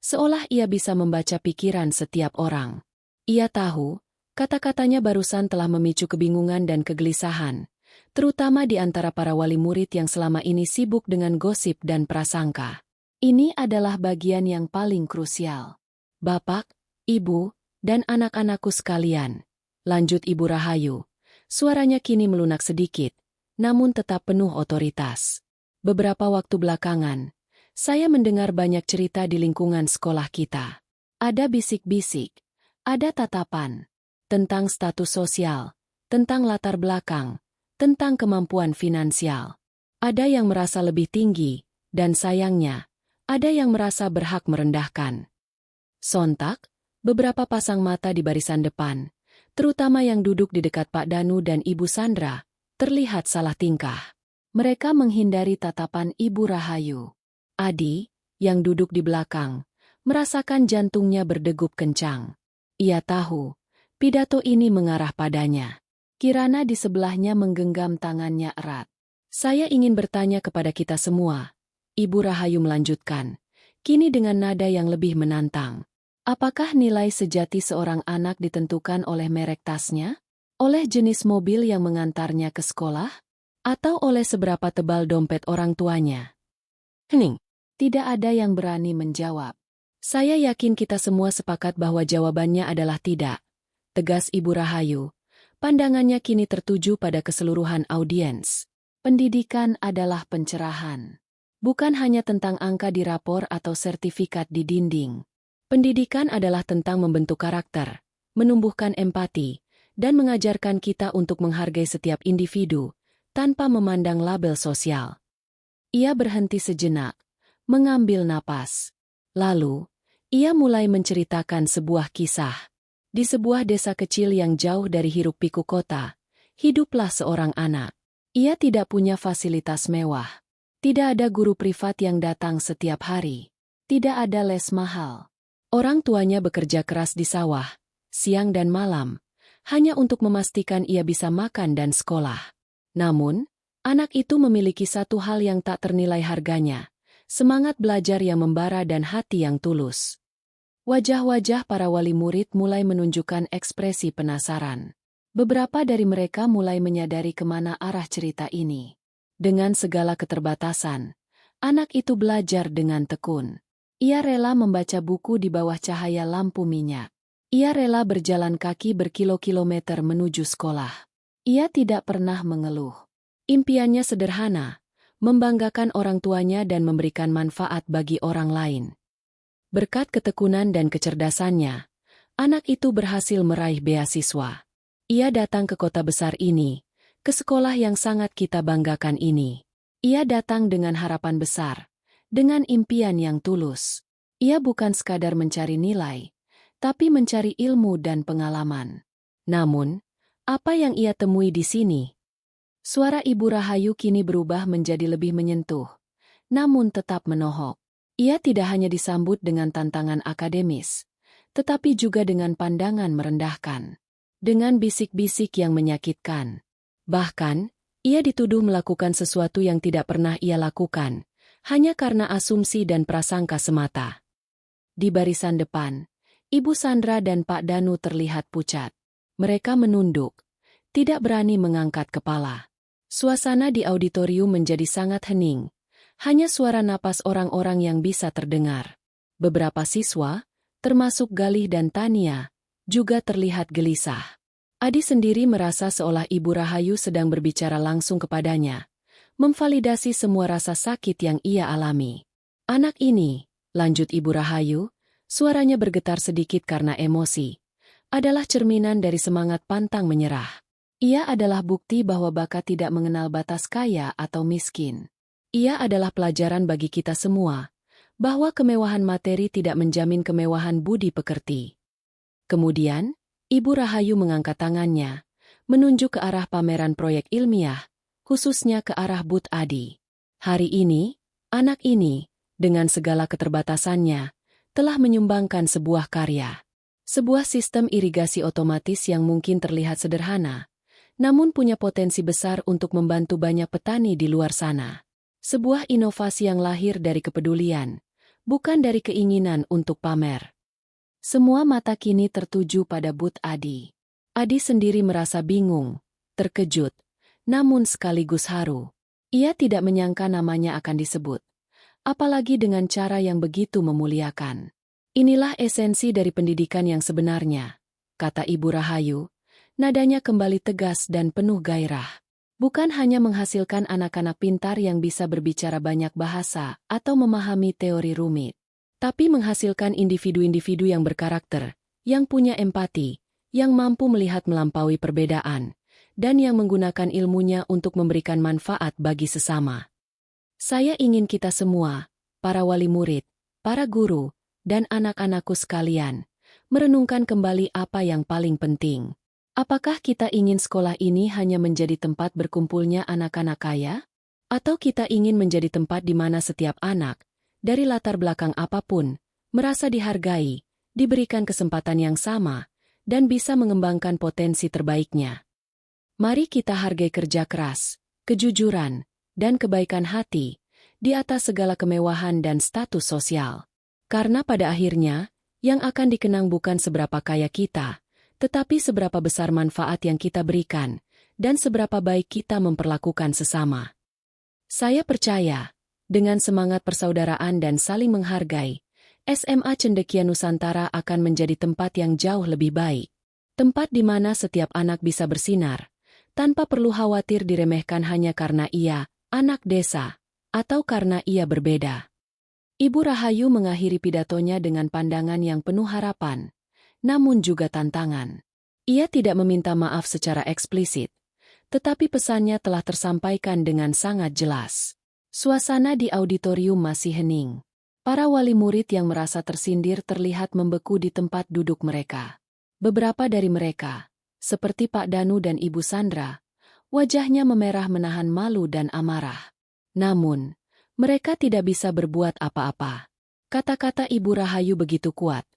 seolah ia bisa membaca pikiran setiap orang. Ia tahu, kata-katanya barusan telah memicu kebingungan dan kegelisahan, terutama di antara para wali murid yang selama ini sibuk dengan gosip dan prasangka. Ini adalah bagian yang paling krusial. Bapak, Ibu, dan anak-anakku sekalian, lanjut Ibu Rahayu. Suaranya kini melunak sedikit, namun tetap penuh otoritas. Beberapa waktu belakangan, saya mendengar banyak cerita di lingkungan sekolah kita. Ada bisik-bisik, ada tatapan, tentang status sosial, tentang latar belakang, tentang kemampuan finansial. Ada yang merasa lebih tinggi, dan sayangnya, ada yang merasa berhak merendahkan. Sontak, beberapa pasang mata di barisan depan, terutama yang duduk di dekat Pak Danu dan Ibu Sandra, terlihat salah tingkah. Mereka menghindari tatapan Ibu Rahayu. Adi, yang duduk di belakang, merasakan jantungnya berdegup kencang. Ia tahu, pidato ini mengarah padanya. Kirana di sebelahnya menggenggam tangannya erat. Saya ingin bertanya kepada kita semua, Ibu Rahayu melanjutkan, kini dengan nada yang lebih menantang. Apakah nilai sejati seorang anak ditentukan oleh merek tasnya? Oleh jenis mobil yang mengantarnya ke sekolah? Atau oleh seberapa tebal dompet orang tuanya? Hening. Tidak ada yang berani menjawab. Saya yakin kita semua sepakat bahwa jawabannya adalah tidak. Tegas Ibu Rahayu. Pandangannya kini tertuju pada keseluruhan audiens. Pendidikan adalah pencerahan. Bukan hanya tentang angka di rapor atau sertifikat di dinding. Pendidikan adalah tentang membentuk karakter, menumbuhkan empati, dan mengajarkan kita untuk menghargai setiap individu, tanpa memandang label sosial. Ia berhenti sejenak, mengambil napas. Lalu, ia mulai menceritakan sebuah kisah. Di sebuah desa kecil yang jauh dari hiruk-pikuk kota, hiduplah seorang anak. Ia tidak punya fasilitas mewah. Tidak ada guru privat yang datang setiap hari. Tidak ada les mahal. Orang tuanya bekerja keras di sawah, siang dan malam, hanya untuk memastikan ia bisa makan dan sekolah. Namun, anak itu memiliki satu hal yang tak ternilai harganya, semangat belajar yang membara dan hati yang tulus. Wajah-wajah para wali murid mulai menunjukkan ekspresi penasaran. Beberapa dari mereka mulai menyadari kemana arah cerita ini. Dengan segala keterbatasan, anak itu belajar dengan tekun. Ia rela membaca buku di bawah cahaya lampu minyak. Ia rela berjalan kaki berkilo-kilometer menuju sekolah. Ia tidak pernah mengeluh. Impiannya sederhana, membanggakan orang tuanya dan memberikan manfaat bagi orang lain. Berkat ketekunan dan kecerdasannya, anak itu berhasil meraih beasiswa. Ia datang ke kota besar ini, ke sekolah yang sangat kita banggakan ini. Ia datang dengan harapan besar, dengan impian yang tulus. Ia bukan sekadar mencari nilai, tapi mencari ilmu dan pengalaman. Namun, apa yang ia temui di sini? Suara Ibu Rahayu kini berubah menjadi lebih menyentuh, namun tetap menohok. Ia tidak hanya disambut dengan tantangan akademis, tetapi juga dengan pandangan merendahkan. Dengan bisik-bisik yang menyakitkan. Bahkan, ia dituduh melakukan sesuatu yang tidak pernah ia lakukan, hanya karena asumsi dan prasangka semata. Di barisan depan, Ibu Sandra dan Pak Danu terlihat pucat. Mereka menunduk, tidak berani mengangkat kepala. Suasana di auditorium menjadi sangat hening. Hanya suara napas orang-orang yang bisa terdengar. Beberapa siswa, termasuk Galih dan Tania, juga terlihat gelisah. Adi sendiri merasa seolah Ibu Rahayu sedang berbicara langsung kepadanya, memvalidasi semua rasa sakit yang ia alami. Anak ini, lanjut Ibu Rahayu, suaranya bergetar sedikit karena emosi, adalah cerminan dari semangat pantang menyerah. Ia adalah bukti bahwa bakat tidak mengenal batas kaya atau miskin. Ia adalah pelajaran bagi kita semua, bahwa kemewahan materi tidak menjamin kemewahan budi pekerti. Kemudian, Ibu Rahayu mengangkat tangannya, menunjuk ke arah pameran proyek ilmiah, khususnya ke arah Booth Adi. Hari ini, anak ini, dengan segala keterbatasannya, telah menyumbangkan sebuah karya. Sebuah sistem irigasi otomatis yang mungkin terlihat sederhana, namun punya potensi besar untuk membantu banyak petani di luar sana. Sebuah inovasi yang lahir dari kepedulian, bukan dari keinginan untuk pamer. Semua mata kini tertuju pada Booth Adi. Adi sendiri merasa bingung, terkejut, namun sekaligus haru. Ia tidak menyangka namanya akan disebut, apalagi dengan cara yang begitu memuliakan. Inilah esensi dari pendidikan yang sebenarnya, kata Ibu Rahayu, nadanya kembali tegas dan penuh gairah. Bukan hanya menghasilkan anak-anak pintar yang bisa berbicara banyak bahasa atau memahami teori rumit, tapi menghasilkan individu-individu yang berkarakter, yang punya empati, yang mampu melihat melampaui perbedaan, dan yang menggunakan ilmunya untuk memberikan manfaat bagi sesama. Saya ingin kita semua, para wali murid, para guru, dan anak-anakku sekalian, merenungkan kembali apa yang paling penting. Apakah kita ingin sekolah ini hanya menjadi tempat berkumpulnya anak-anak kaya? Atau kita ingin menjadi tempat di mana setiap anak, dari latar belakang apapun, merasa dihargai, diberikan kesempatan yang sama, dan bisa mengembangkan potensi terbaiknya. Mari kita hargai kerja keras, kejujuran, dan kebaikan hati, di atas segala kemewahan dan status sosial. Karena pada akhirnya, yang akan dikenang bukan seberapa kaya kita, tetapi seberapa besar manfaat yang kita berikan, dan seberapa baik kita memperlakukan sesama. Saya percaya, dengan semangat persaudaraan dan saling menghargai, SMA Cendekia Nusantara akan menjadi tempat yang jauh lebih baik. Tempat di mana setiap anak bisa bersinar, tanpa perlu khawatir diremehkan hanya karena ia anak desa, atau karena ia berbeda. Ibu Rahayu mengakhiri pidatonya dengan pandangan yang penuh harapan, namun juga tantangan. Ia tidak meminta maaf secara eksplisit, tetapi pesannya telah tersampaikan dengan sangat jelas. Suasana di auditorium masih hening. Para wali murid yang merasa tersindir terlihat membeku di tempat duduk mereka. Beberapa dari mereka, seperti Pak Danu dan Ibu Sandra, wajahnya memerah menahan malu dan amarah. Namun, mereka tidak bisa berbuat apa-apa. Kata-kata Ibu Rahayu begitu kuat,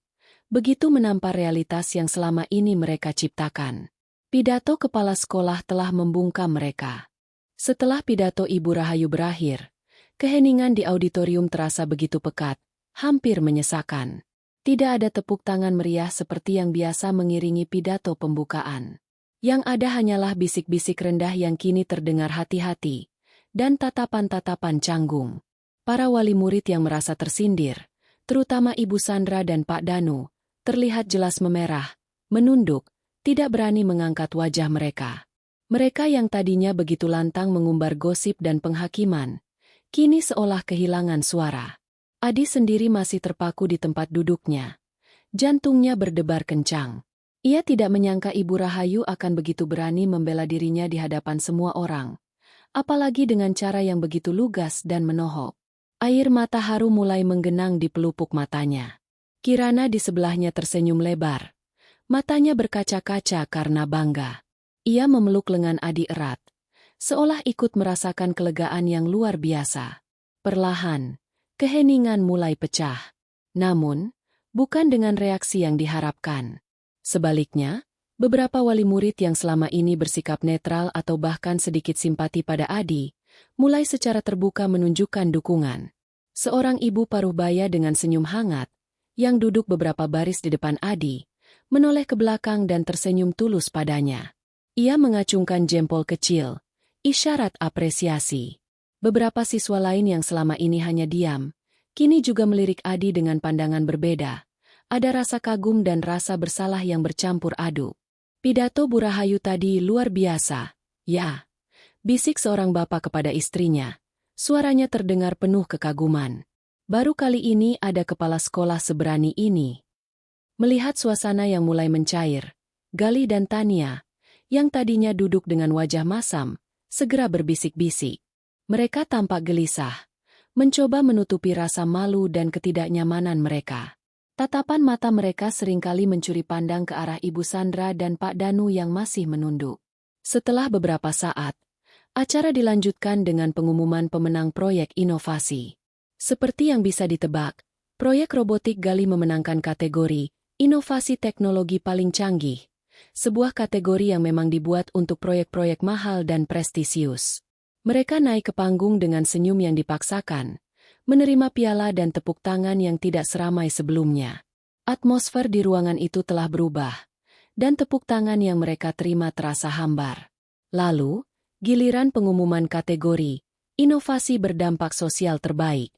begitu menampar realitas yang selama ini mereka ciptakan. Pidato kepala sekolah telah membungkam mereka. Setelah pidato Ibu Rahayu berakhir, keheningan di auditorium terasa begitu pekat, hampir menyesakan. Tidak ada tepuk tangan meriah seperti yang biasa mengiringi pidato pembukaan. Yang ada hanyalah bisik-bisik rendah yang kini terdengar hati-hati, dan tatapan-tatapan canggung. Para wali murid yang merasa tersindir, terutama Ibu Sandra dan Pak Danu, terlihat jelas memerah, menunduk, tidak berani mengangkat wajah mereka. Mereka yang tadinya begitu lantang mengumbar gosip dan penghakiman, kini seolah kehilangan suara. Adi sendiri masih terpaku di tempat duduknya. Jantungnya berdebar kencang. Ia tidak menyangka Ibu Rahayu akan begitu berani membela dirinya di hadapan semua orang, apalagi dengan cara yang begitu lugas dan menohok. Air mata haru mulai menggenang di pelupuk matanya. Kirana di sebelahnya tersenyum lebar. Matanya berkaca-kaca karena bangga. Ia memeluk lengan Adi erat, seolah ikut merasakan kelegaan yang luar biasa. Perlahan, keheningan mulai pecah. Namun, bukan dengan reaksi yang diharapkan. Sebaliknya, beberapa wali murid yang selama ini bersikap netral atau bahkan sedikit simpati pada Adi, mulai secara terbuka menunjukkan dukungan. Seorang ibu paruhbaya dengan senyum hangat, yang duduk beberapa baris di depan Adi, menoleh ke belakang dan tersenyum tulus padanya. Ia mengacungkan jempol kecil, isyarat apresiasi. Beberapa siswa lain yang selama ini hanya diam, kini juga melirik Adi dengan pandangan berbeda. Ada rasa kagum dan rasa bersalah yang bercampur aduk. Pidato Bu Rahayu tadi luar biasa, ya. Bisik seorang bapak kepada istrinya. Suaranya terdengar penuh kekaguman. Baru kali ini ada kepala sekolah seberani ini. Melihat suasana yang mulai mencair, Gali dan Tania, yang tadinya duduk dengan wajah masam, segera berbisik-bisik. Mereka tampak gelisah, mencoba menutupi rasa malu dan ketidaknyamanan mereka. Tatapan mata mereka seringkali mencuri pandang ke arah Ibu Sandra dan Pak Danu yang masih menunduk. Setelah beberapa saat, acara dilanjutkan dengan pengumuman pemenang proyek inovasi. Seperti yang bisa ditebak, proyek robotik Gali memenangkan kategori inovasi teknologi paling canggih, sebuah kategori yang memang dibuat untuk proyek-proyek mahal dan prestisius. Mereka naik ke panggung dengan senyum yang dipaksakan, menerima piala dan tepuk tangan yang tidak seramai sebelumnya. Atmosfer di ruangan itu telah berubah, dan tepuk tangan yang mereka terima terasa hambar. Lalu, giliran pengumuman kategori inovasi berdampak sosial terbaik.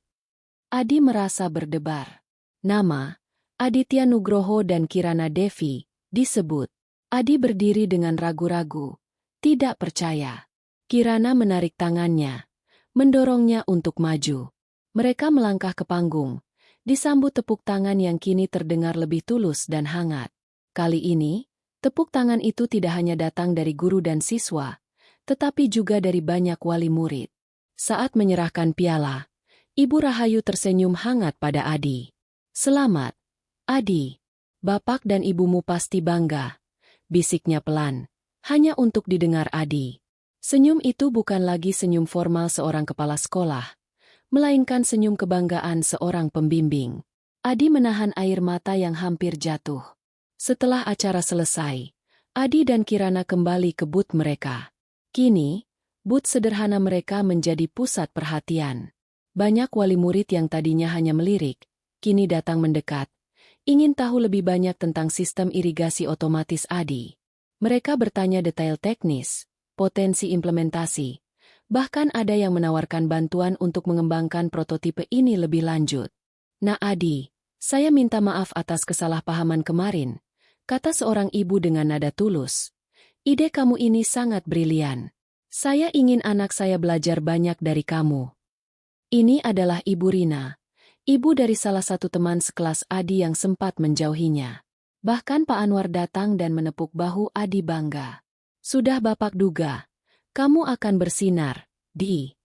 Adi merasa berdebar. Nama, Aditya Nugroho dan Kirana Devi, disebut. Adi berdiri dengan ragu-ragu, tidak percaya. Kirana menarik tangannya, mendorongnya untuk maju. Mereka melangkah ke panggung, disambut tepuk tangan yang kini terdengar lebih tulus dan hangat. Kali ini, tepuk tangan itu tidak hanya datang dari guru dan siswa, tetapi juga dari banyak wali murid. Saat menyerahkan piala, Ibu Rahayu tersenyum hangat pada Adi. "Selamat, Adi. Bapak dan ibumu pasti bangga," bisiknya pelan, hanya untuk didengar Adi. Senyum itu bukan lagi senyum formal seorang kepala sekolah, melainkan senyum kebanggaan seorang pembimbing. Adi menahan air mata yang hampir jatuh. Setelah acara selesai, Adi dan Kirana kembali ke booth mereka. Kini, booth sederhana mereka menjadi pusat perhatian. Banyak wali murid yang tadinya hanya melirik, kini datang mendekat, ingin tahu lebih banyak tentang sistem irigasi otomatis Adi. Mereka bertanya detail teknis, potensi implementasi, bahkan ada yang menawarkan bantuan untuk mengembangkan prototipe ini lebih lanjut. "Nah Adi, saya minta maaf atas kesalahpahaman kemarin," kata seorang ibu dengan nada tulus. "Ide kamu ini sangat brilian. Saya ingin anak saya belajar banyak dari kamu." Ini adalah Ibu Rina, ibu dari salah satu teman sekelas Adi yang sempat menjauhinya. Bahkan Pak Anwar datang dan menepuk bahu Adi bangga. "Sudah Bapak duga, kamu akan bersinar, Di."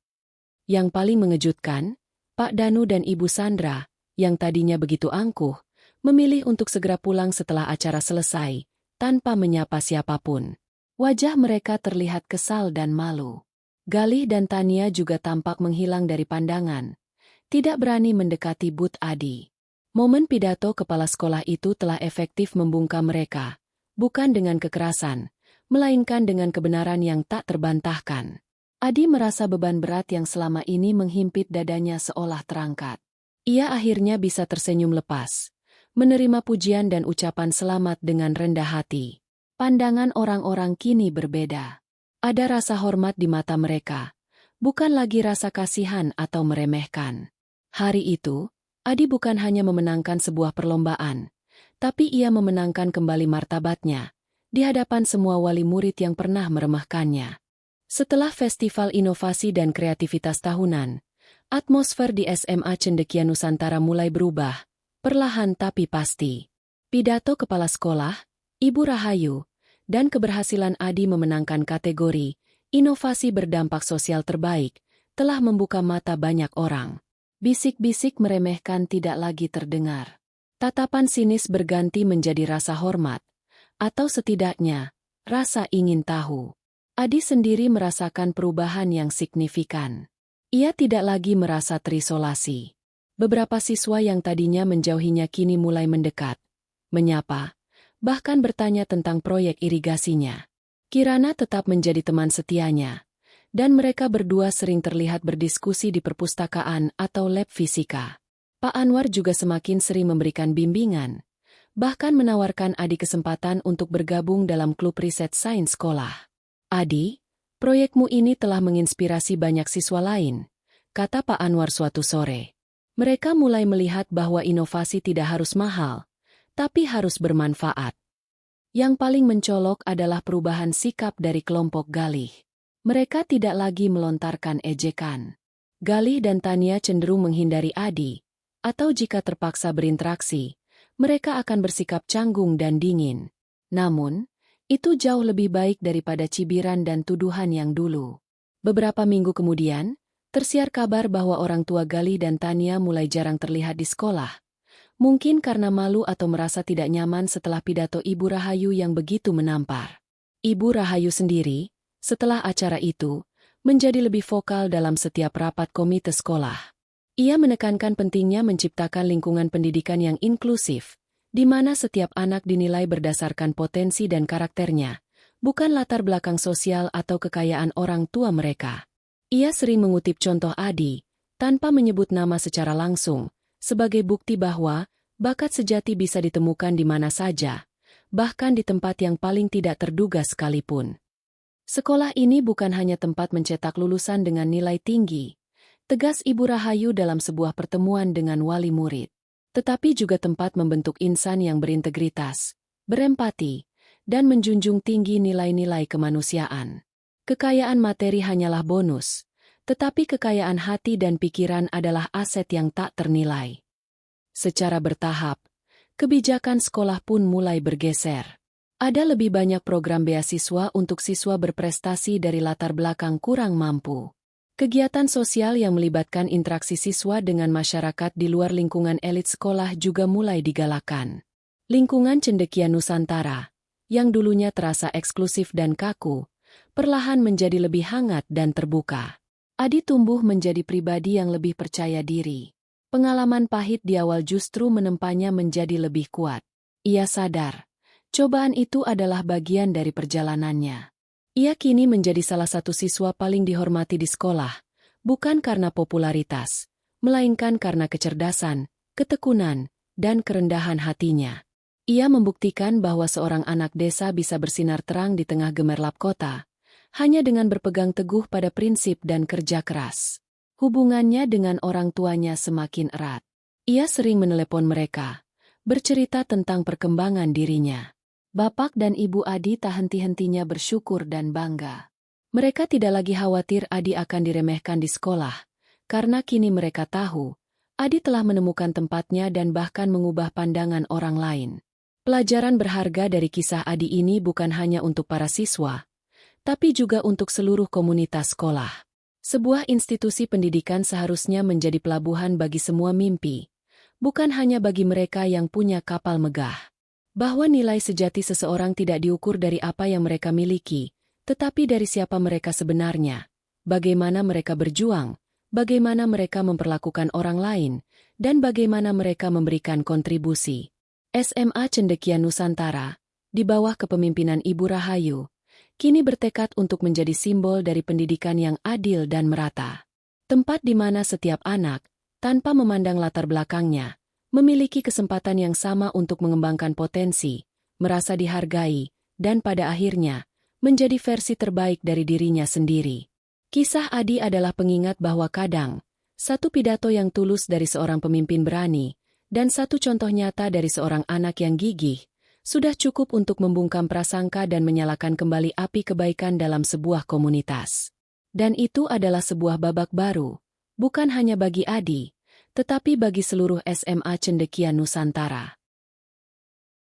Yang paling mengejutkan, Pak Danu dan Ibu Sandra, yang tadinya begitu angkuh, memilih untuk segera pulang setelah acara selesai, tanpa menyapa siapapun. Wajah mereka terlihat kesal dan malu. Galih dan Tania juga tampak menghilang dari pandangan, tidak berani mendekati booth Adi. Momen pidato kepala sekolah itu telah efektif membungkam mereka, bukan dengan kekerasan, melainkan dengan kebenaran yang tak terbantahkan. Adi merasa beban berat yang selama ini menghimpit dadanya seolah terangkat. Ia akhirnya bisa tersenyum lepas, menerima pujian dan ucapan selamat dengan rendah hati. Pandangan orang-orang kini berbeda. Ada rasa hormat di mata mereka, bukan lagi rasa kasihan atau meremehkan. Hari itu, Adi bukan hanya memenangkan sebuah perlombaan, tapi ia memenangkan kembali martabatnya di hadapan semua wali murid yang pernah meremehkannya. Setelah Festival Inovasi dan Kreativitas Tahunan, atmosfer di SMA Cendekia Nusantara mulai berubah, perlahan tapi pasti. Pidato kepala sekolah, Ibu Rahayu, dan keberhasilan Adi memenangkan kategori inovasi berdampak sosial terbaik telah membuka mata banyak orang. Bisik-bisik meremehkan tidak lagi terdengar. Tatapan sinis berganti menjadi rasa hormat, atau setidaknya, rasa ingin tahu. Adi sendiri merasakan perubahan yang signifikan. Ia tidak lagi merasa terisolasi. Beberapa siswa yang tadinya menjauhinya kini mulai mendekat, menyapa, bahkan bertanya tentang proyek irigasinya. Kirana tetap menjadi teman setianya, dan mereka berdua sering terlihat berdiskusi di perpustakaan atau lab fisika. Pak Anwar juga semakin sering memberikan bimbingan, bahkan menawarkan Adi kesempatan untuk bergabung dalam klub riset sains sekolah. "Adi, proyekmu ini telah menginspirasi banyak siswa lain," kata Pak Anwar suatu sore. Mereka mulai melihat bahwa inovasi tidak harus mahal, tapi harus bermanfaat. Yang paling mencolok adalah perubahan sikap dari kelompok Galih. Mereka tidak lagi melontarkan ejekan. Galih dan Tania cenderung menghindari Adi, atau jika terpaksa berinteraksi, mereka akan bersikap canggung dan dingin. Namun, itu jauh lebih baik daripada cibiran dan tuduhan yang dulu. Beberapa minggu kemudian, tersiar kabar bahwa orang tua Galih dan Tania mulai jarang terlihat di sekolah, Mungkin karena malu atau merasa tidak nyaman setelah pidato Ibu Rahayu yang begitu menampar. Ibu Rahayu sendiri, setelah acara itu, menjadi lebih vokal dalam setiap rapat komite sekolah. Ia menekankan pentingnya menciptakan lingkungan pendidikan yang inklusif, di mana setiap anak dinilai berdasarkan potensi dan karakternya, bukan latar belakang sosial atau kekayaan orang tua mereka. Ia sering mengutip contoh Adi, tanpa menyebut nama secara langsung, sebagai bukti bahwa bakat sejati bisa ditemukan di mana saja, bahkan di tempat yang paling tidak terduga sekalipun. Sekolah ini bukan hanya tempat mencetak lulusan dengan nilai tinggi, tegas Ibu Rahayu dalam sebuah pertemuan dengan wali murid, tetapi juga tempat membentuk insan yang berintegritas, berempati, dan menjunjung tinggi nilai-nilai kemanusiaan. Kekayaan materi hanyalah bonus, tetapi kekayaan hati dan pikiran adalah aset yang tak ternilai. Secara bertahap, kebijakan sekolah pun mulai bergeser. Ada lebih banyak program beasiswa untuk siswa berprestasi dari latar belakang kurang mampu. Kegiatan sosial yang melibatkan interaksi siswa dengan masyarakat di luar lingkungan elit sekolah juga mulai digalakan. Lingkungan cendekia Nusantara, yang dulunya terasa eksklusif dan kaku, perlahan menjadi lebih hangat dan terbuka. Adi tumbuh menjadi pribadi yang lebih percaya diri. Pengalaman pahit di awal justru menempanya menjadi lebih kuat. Ia sadar, cobaan itu adalah bagian dari perjalanannya. Ia kini menjadi salah satu siswa paling dihormati di sekolah, bukan karena popularitas, melainkan karena kecerdasan, ketekunan, dan kerendahan hatinya. Ia membuktikan bahwa seorang anak desa bisa bersinar terang di tengah gemerlap kota, hanya dengan berpegang teguh pada prinsip dan kerja keras. Hubungannya dengan orang tuanya semakin erat. Ia sering menelepon mereka, bercerita tentang perkembangan dirinya. Bapak dan Ibu Adi tak henti-hentinya bersyukur dan bangga. Mereka tidak lagi khawatir Adi akan diremehkan di sekolah, karena kini mereka tahu, Adi telah menemukan tempatnya dan bahkan mengubah pandangan orang lain. Pelajaran berharga dari kisah Adi ini bukan hanya untuk para siswa, tapi juga untuk seluruh komunitas sekolah. Sebuah institusi pendidikan seharusnya menjadi pelabuhan bagi semua mimpi, bukan hanya bagi mereka yang punya kapal megah. Bahwa nilai sejati seseorang tidak diukur dari apa yang mereka miliki, tetapi dari siapa mereka sebenarnya, bagaimana mereka berjuang, bagaimana mereka memperlakukan orang lain, dan bagaimana mereka memberikan kontribusi. SMA Cendekia Nusantara, di bawah kepemimpinan Ibu Rahayu, kini bertekad untuk menjadi simbol dari pendidikan yang adil dan merata. Tempat di mana setiap anak, tanpa memandang latar belakangnya, memiliki kesempatan yang sama untuk mengembangkan potensi, merasa dihargai, dan pada akhirnya, menjadi versi terbaik dari dirinya sendiri. Kisah Adi adalah pengingat bahwa kadang, satu pidato yang tulus dari seorang pemimpin berani, dan satu contoh nyata dari seorang anak yang gigih, sudah cukup untuk membungkam prasangka dan menyalakan kembali api kebaikan dalam sebuah komunitas. Dan itu adalah sebuah babak baru, bukan hanya bagi Adi, tetapi bagi seluruh SMA Cendekia Nusantara.